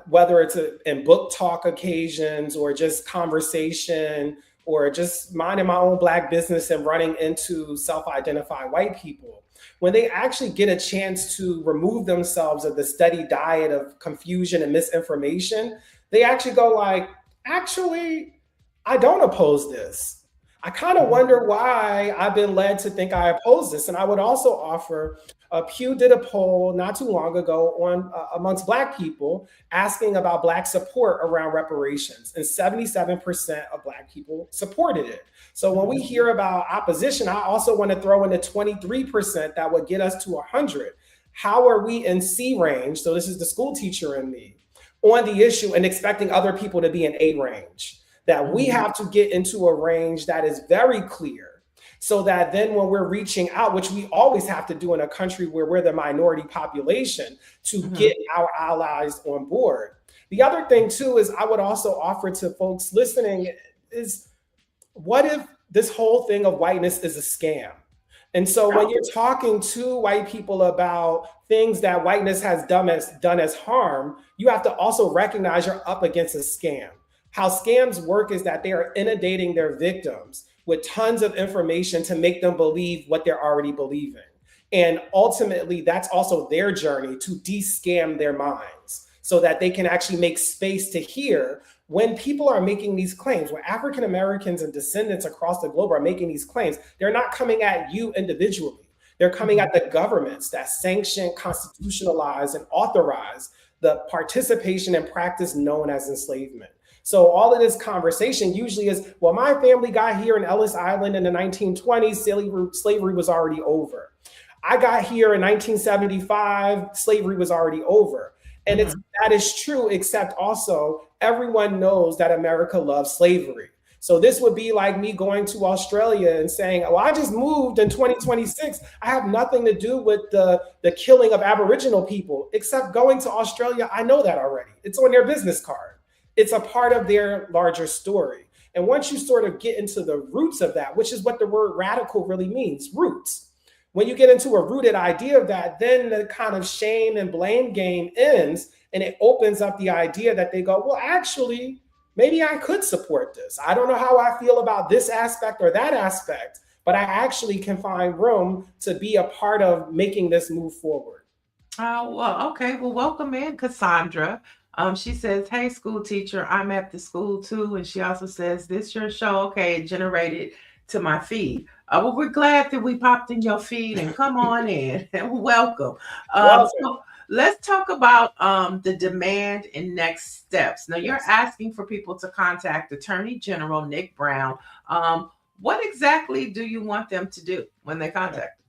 whether it's in book talk occasions or just conversation or just minding my own Black business and running into self-identified white people, when they actually get a chance to remove themselves of the steady diet of confusion and misinformation, they actually go like, actually, I don't oppose this. I kind of wonder why I've been led to think I oppose this. And I would also offer, Pew did a poll not too long ago on amongst Black people asking about Black support around reparations, and 77% of Black people supported it. So when we hear about opposition, I also want to throw in the 23% that would get us to 100. How are we in C range? So this is the school teacher in me on the issue and expecting other people to be in A range. That we have to get into a range that is very clear so that then when we're reaching out, which we always have to do in a country where we're the minority population, to get our allies on board. The other thing too is I would also offer to folks listening is, what if this whole thing of whiteness is a scam? And so when you're talking to white people about things that whiteness has done as harm, you have to also recognize you're up against a scam. How scams work is that they are inundating their victims with tons of information to make them believe what they're already believing. And ultimately, that's also their journey to de-scam their minds so that they can actually make space to hear when people are making these claims, when African Americans and descendants across the globe are making these claims, they're not coming at you individually. They're coming at the governments that sanction, constitutionalize, and authorize the participation and practice known as enslavement. So all of this conversation usually is, well, my family got here in Ellis Island in the 1920s, slavery was already over. I got here in 1975, slavery was already over. And that is true, except also everyone knows that America loves slavery. So this would be like me going to Australia and saying, well, I just moved in 2026. I have nothing to do with the killing of Aboriginal people, except going to Australia. I know that already. It's on their business card. It's a part of their larger story. And once you sort of get into the roots of that, which is what the word radical really means, roots. When you get into a rooted idea of that, then the kind of shame and blame game ends, and it opens up the idea that they go, well, actually, maybe I could support this. I don't know how I feel about this aspect or that aspect, but I actually can find room to be a part of making this move forward. Oh, well, okay. Well, welcome in, Cassandra. She says, "Hey, school teacher, I'm at the school too." And she also says, "This your show?" Okay, it generated to my feed. Well, we're glad that we popped in your feed and come on in and welcome. Welcome. So let's talk about the demand and next steps. Now, you're Yes. asking for people to contact Attorney General Nick Brown. What exactly do you want them to do when they contact?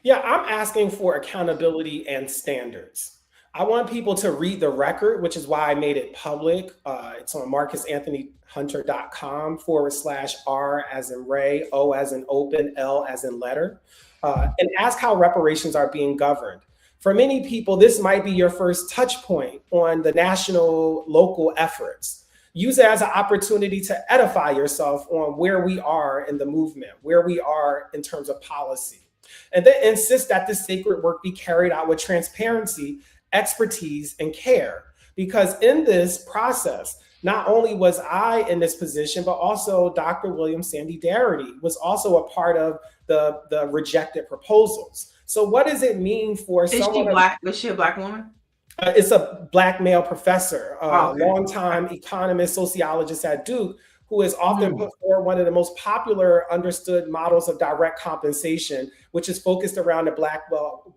Yeah, I'm asking for accountability and standards. I want people to read the record, which is why I made it public. It's on marcusanthonyhunter.com/R as in Ray, O as in open, L as in letter, and ask how reparations are being governed. For many people, this might be your first touch point on the national, local efforts. Use it as an opportunity to edify yourself on where we are in the movement, where we are in terms of policy. And then insist that this sacred work be carried out with transparency, expertise, and care. Because in this process, not only was I in this position, but also Dr. William Sandy Darity was also a part of the rejected proposals. So what does it mean for Is she someone? black? Was she a black woman? It's a black male professor, Okay. longtime economist, sociologist at Duke, who has often Mm. put forward one of the most popular understood models of direct compensation, which is focused around the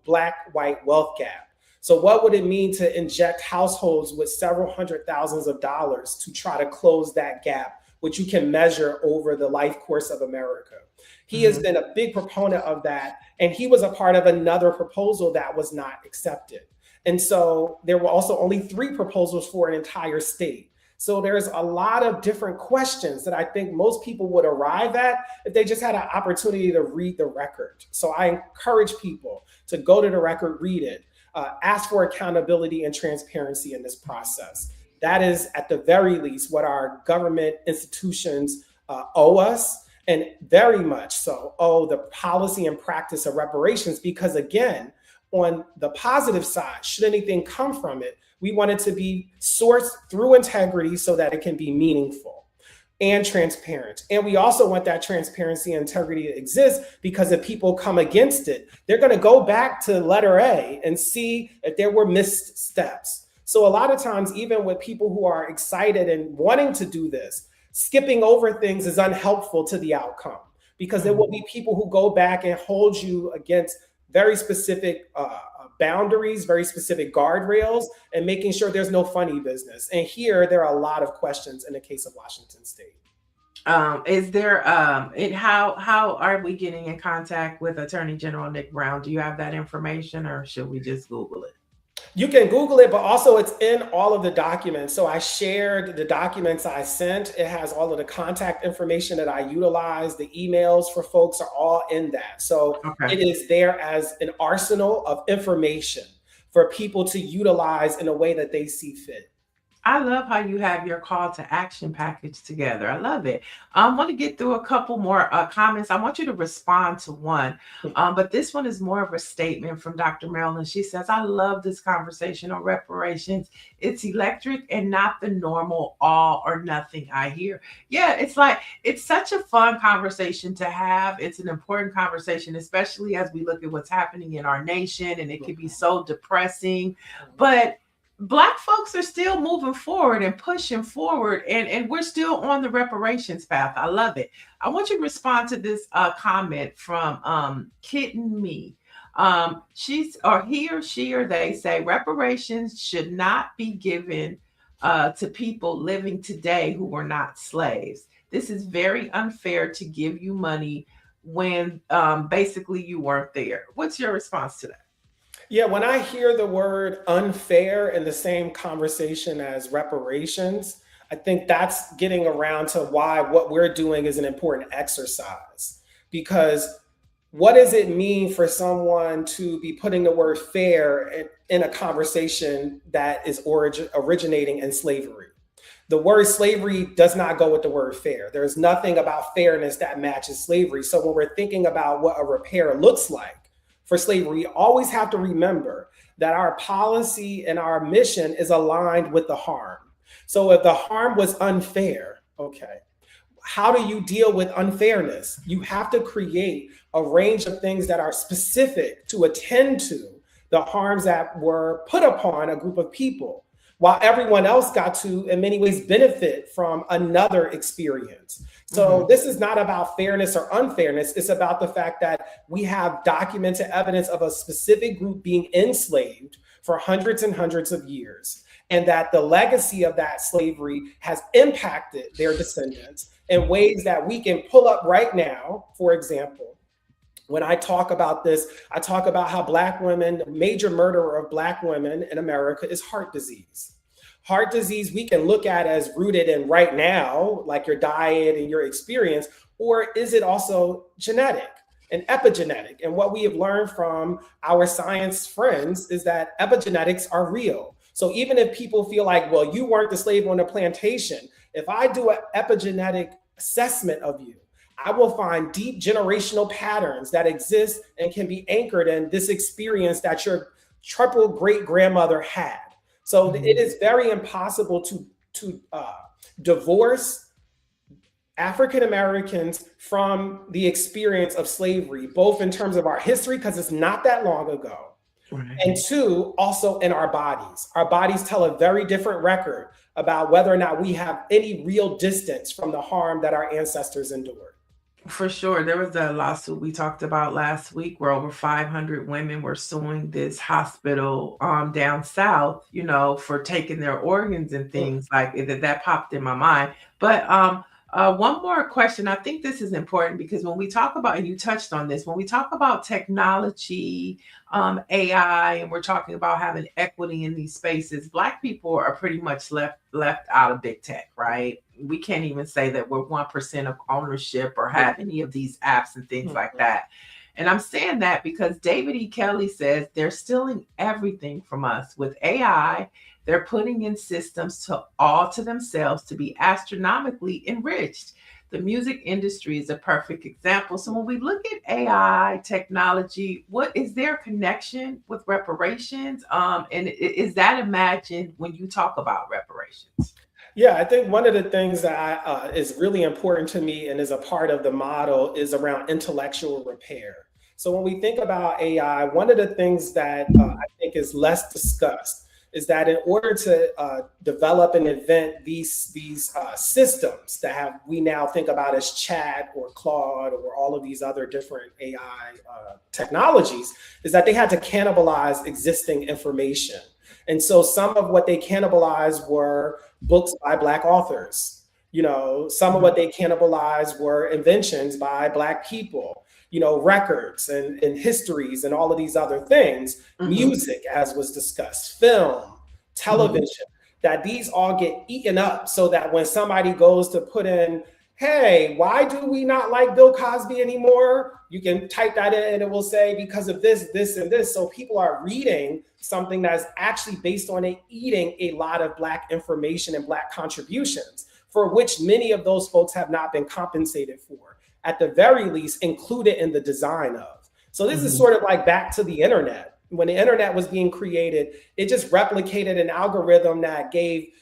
black-white wealth gap. So what would it mean to inject households with several hundred thousands of dollars to try to close that gap, which you can measure over the life course of America? He has been a big proponent of that, and he was a part of another proposal that was not accepted. And so there were also only 3 proposals for an entire state. So there's a lot of different questions that I think most people would arrive at if they just had an opportunity to read the record. So I encourage people to go to the record, read it, ask for accountability and transparency in this process. That is, at the very least, what our government institutions owe us, and very much so owe the policy and practice of reparations, because again, on the positive side, should anything come from it, we want it to be sourced through integrity so that it can be meaningful and transparent. And we also want that transparency and integrity to exist, because if people come against it, they're going to go back to letter A and see if there were missteps. So a lot of times, even with people who are excited and wanting to do this, skipping over things is unhelpful to the outcome, because there will be people who go back and hold you against very specific boundaries, very specific guardrails, and making sure there's no funny business. And here, there are a lot of questions in the case of Washington State. Is there, how are we getting in contact with Attorney General Nick Brown? Do you have that information, or should we just Google it? You can Google it, but also it's in all of the documents. So I shared the documents I sent. It has all of the contact information that I utilize. The emails for folks are all in that. So Okay. it is there as an arsenal of information for people to utilize in a way that they see fit. I love how you have your call to action package together. I love it. I want to get through a couple more comments. I want you to respond to one, but this one is more of a statement from Dr. Marilyn. She says, "I love this conversation on reparations. It's electric and not the normal all or nothing I hear." Yeah, it's like, it's such a fun conversation to have. It's an important conversation, especially as we look at what's happening in our nation, and it can be so depressing, but Black folks are still moving forward and pushing forward, and we're still on the reparations path. I love it. I want you to respond to this comment from Kitten Me. She's, or he or she or they say, reparations should not be given to people living today who were not slaves. This is very unfair to give you money when basically you weren't there. What's your response to that? Yeah, when I hear the word unfair in the same conversation as reparations, I think that's getting around to why what we're doing is an important exercise. Because what does it mean for someone to be putting the word fair in a conversation that is originating in slavery? the word slavery does not go with the word fair. There's nothing about fairness that matches slavery. So when we're thinking about what a repair looks like for slavery, you always have to remember that our policy and our mission is aligned with the harm. So if the harm was unfair, okay, how do you deal with unfairness? You have to create a range of things that are specific to attend to the harms that were put upon a group of people, while everyone else got to, in many ways, benefit from another experience. So this is not about fairness or unfairness. It's about the fact that we have documented evidence of a specific group being enslaved for hundreds and hundreds of years, and that the legacy of that slavery has impacted their descendants in ways that we can pull up right now. For example, when I talk about this, I talk about how Black women, the major murderer of Black women in America is heart disease. Heart disease we can look at as rooted in right now, like your diet and your experience, or is it also genetic and epigenetic? And what we have learned from our science friends is that epigenetics are real. So even if people feel like, well, you weren't the slave on the plantation, if I do an epigenetic assessment of you, I will find deep generational patterns that exist and can be anchored in this experience that your triple great grandmother had. So it is very impossible to divorce African Americans from the experience of slavery, both in terms of our history, because it's not that long ago, and two, also in our bodies. Our bodies tell a very different record about whether or not we have any real distance from the harm that our ancestors endured. For sure. There was a lawsuit we talked about last week where over 500 women were suing this hospital down south, you know, for taking their organs and things like that popped in my mind. But one more question. I think this is important because when we talk about, and you touched on this, when we talk about technology, AI, and we're talking about having equity in these spaces, Black people are pretty much left out of big tech, right? We can't even say that we're 1% of ownership or have any of these apps and things like that. And I'm saying that because David E. Kelly says they're stealing everything from us with AI. They're putting in systems to themselves to be astronomically enriched. The music industry is a perfect example. So when we look at AI technology, what is their connection with reparations? And is that imagined when you talk about reparations? Yeah, I think one of the things that is really important to me and is a part of the model is around intellectual repair. So when we think about AI, one of the things that I think is less discussed is that in order to develop and invent these systems that we now think about as Chat or Claude or all of these other different AI technologies, is that they had to cannibalize existing information. And so some of what they cannibalized were books by Black authors. You know, some of what they cannibalized were inventions by Black people, you know, records and histories and all of these other things, music, as was discussed, film, television, that these all get eaten up so that when somebody goes to put in, hey, why do we not like Bill Cosby anymore? You can type that in and it will say because of this, this, and this. So people are reading something that's actually based on eating a lot of Black information and Black contributions, for which many of those folks have not been compensated for, at the very least included in the design of. So this is sort of like back to the internet. When the internet was being created, it just replicated an algorithm that gave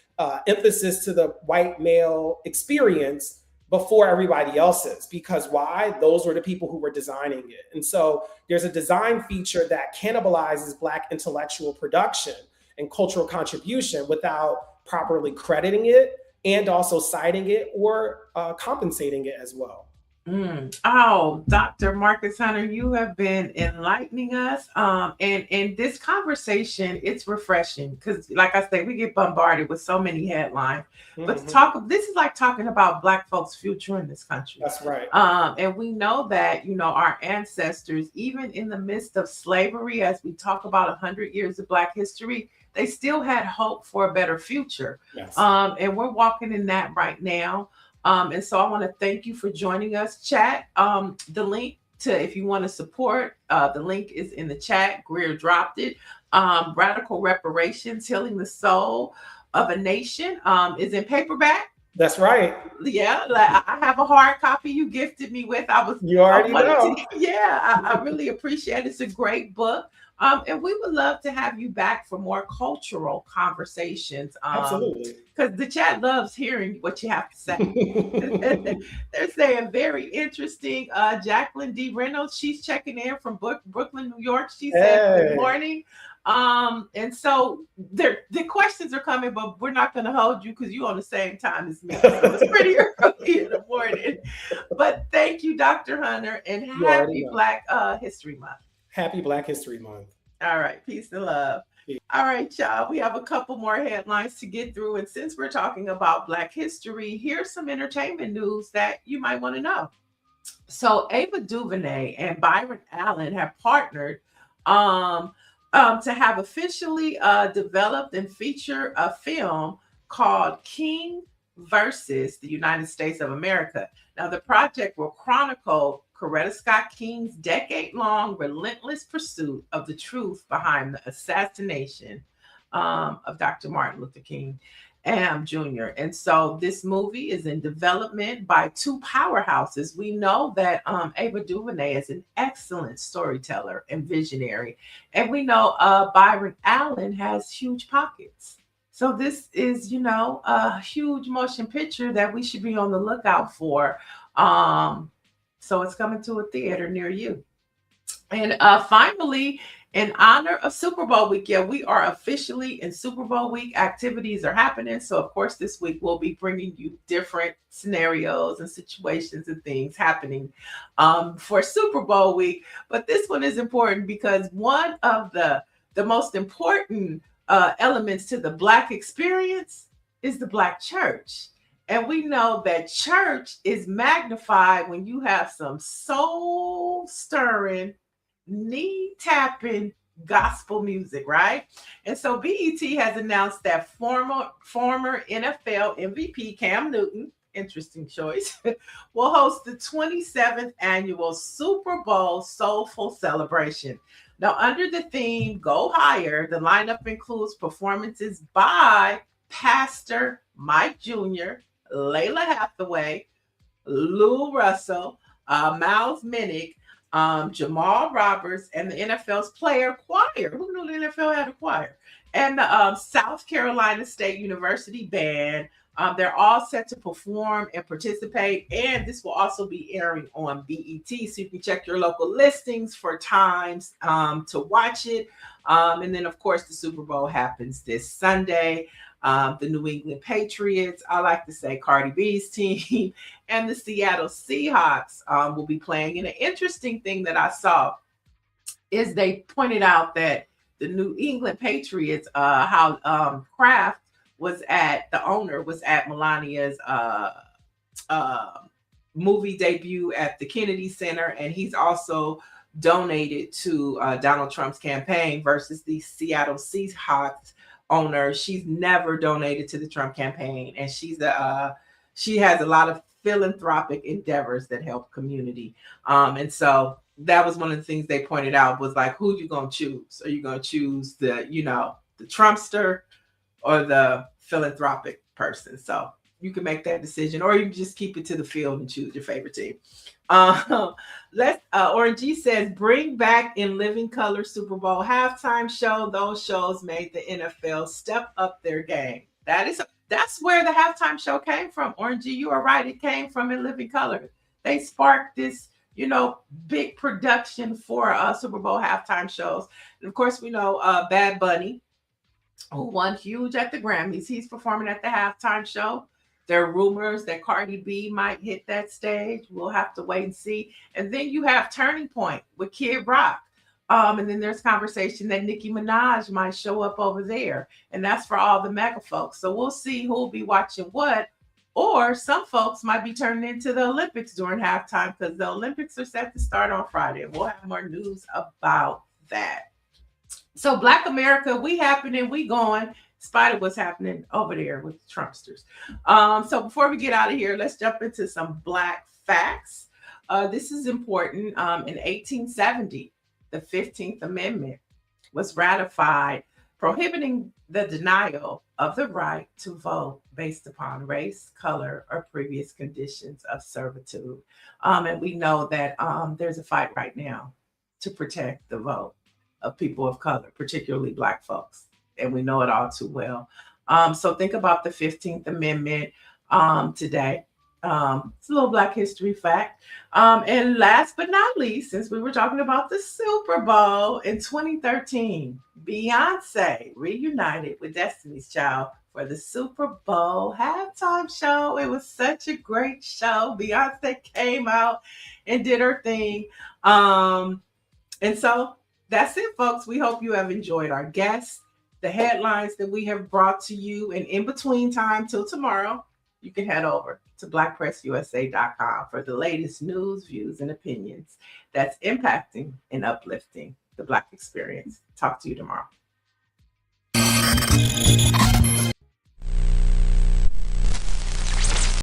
emphasis to the white male experience before everybody else's. Because why? Those were the people who were designing it. And so there's a design feature that cannibalizes Black intellectual production and cultural contribution without properly crediting it and also citing it or compensating it as well. Oh, Dr. Marcus Hunter, you have been enlightening us. And this conversation, it's refreshing because, like I say, we get bombarded with so many headlines. But this is like talking about Black folks' future in this country. That's right. And we know that, you know, our ancestors, even in the midst of slavery, as we talk about 100 years of Black history, they still had hope for a better future. Yes. And we're walking in that right now. And so I want to thank you for joining us. Chat, the link to, if you want to support, the link is in the chat. Greer dropped it. Radical Reparations, Healing the Soul. of a Nation is in paperback. That's right. Yeah, like I have a hard copy you gifted me with. You already know. Yeah, I really appreciate it. It's a great book. And we would love to have you back for more cultural conversations. Absolutely. Because the chat loves hearing what you have to say. They're saying very interesting. Jacqueline D. Reynolds, she's checking in from Brooklyn, New York. She said, good morning. And so the questions are coming, but we're not going to hold you because you're on the same time as me. So it's pretty early in the morning. But thank you, Dr. Hunter, and happy Black History Month. Happy Black History Month. All right. Peace and love. All right, y'all. We have a couple more headlines to get through. And since we're talking about Black history, here's some entertainment news that you might want to know. So Ava DuVernay and Byron Allen have partnered to have officially developed and feature a film called King versus the United States of America. Now, the project will chronicle Coretta Scott King's decade-long relentless pursuit of the truth behind the assassination of Dr. Martin Luther King Jr. And so this movie is in development by two powerhouses. We know that Ava DuVernay is an excellent storyteller and visionary. And we know Byron Allen has huge pockets. So this is, a huge motion picture that we should be on the lookout for. So it's coming to a theater near you. And finally, in honor of Super Bowl week, we are officially in Super Bowl week. Activities are happening. So, of course, this week we'll be bringing you different scenarios and situations and things happening for Super Bowl week. But this one is important because one of the most important elements to the Black experience is the Black church. And we know that church is magnified when you have some soul-stirring, knee-tapping gospel music, right? And so BET has announced that former NFL MVP Cam Newton, interesting choice, will host the 27th annual Super Bowl Soulful Celebration. Now, under the theme Go Higher, the lineup includes performances by Pastor Mike Jr., Layla Hathaway, Lou Russell, Miles Minnick, Jamal Roberts, and the NFL's player choir. Who knew the NFL had a choir? And the South Carolina State University Band. They're all set to perform and participate. And this will also be airing on BET. So you can check your local listings for times to watch it. And then, of course, the Super Bowl happens this Sunday. The New England Patriots, I like to say Cardi B's team, and the Seattle Seahawks will be playing. And an interesting thing that I saw is they pointed out that the New England Patriots, how Kraft the owner was at Melania's movie debut at the Kennedy Center, and he's also donated to Donald Trump's campaign versus the Seattle Seahawks owner. She's never donated to the Trump campaign, and she has a lot of philanthropic endeavors that help community. And so that was one of the things they pointed out was like, who you gonna choose? Are you gonna choose the Trumpster or the philanthropic person? So you can make that decision, or you can just keep it to the field and choose your favorite team. Orange G says, bring back In Living Color Super Bowl halftime show. Those shows made the NFL step up their game. That's where the halftime show came from. Orange G, you are right. It came from In Living Color. They sparked this, big production for Super Bowl halftime shows. And of course, we know Bad Bunny, who won huge at the Grammys. He's performing at the halftime show. There are rumors that Cardi B might hit that stage. We'll have to wait and see. And then you have Turning Point with Kid Rock. And then there's conversation that Nicki Minaj might show up over there. And that's for all the mega folks. So we'll see who'll be watching what. Or some folks might be turning into the Olympics during halftime because the Olympics are set to start on Friday. And we'll have more news about that. So Black America, we happening, we going. Spite of what's happening over there with the Trumpsters. So before we get out of here, let's jump into some Black facts. This is important. In 1870, the 15th Amendment was ratified prohibiting the denial of the right to vote based upon race, color, or previous conditions of servitude. And we know that there's a fight right now to protect the vote of people of color, particularly Black folks. And we know it all too well. So think about the 15th Amendment today. It's a little Black history fact. And last but not least, since we were talking about the Super Bowl in 2013, Beyonce reunited with Destiny's Child for the Super Bowl halftime show. It was such a great show. Beyonce came out and did her thing. And so that's it, folks. We hope you have enjoyed our guests, the headlines that we have brought to you. And in between time till tomorrow, you can head over to BlackPressUSA.com for the latest news, views, and opinions that's impacting and uplifting the Black experience. Talk to you tomorrow.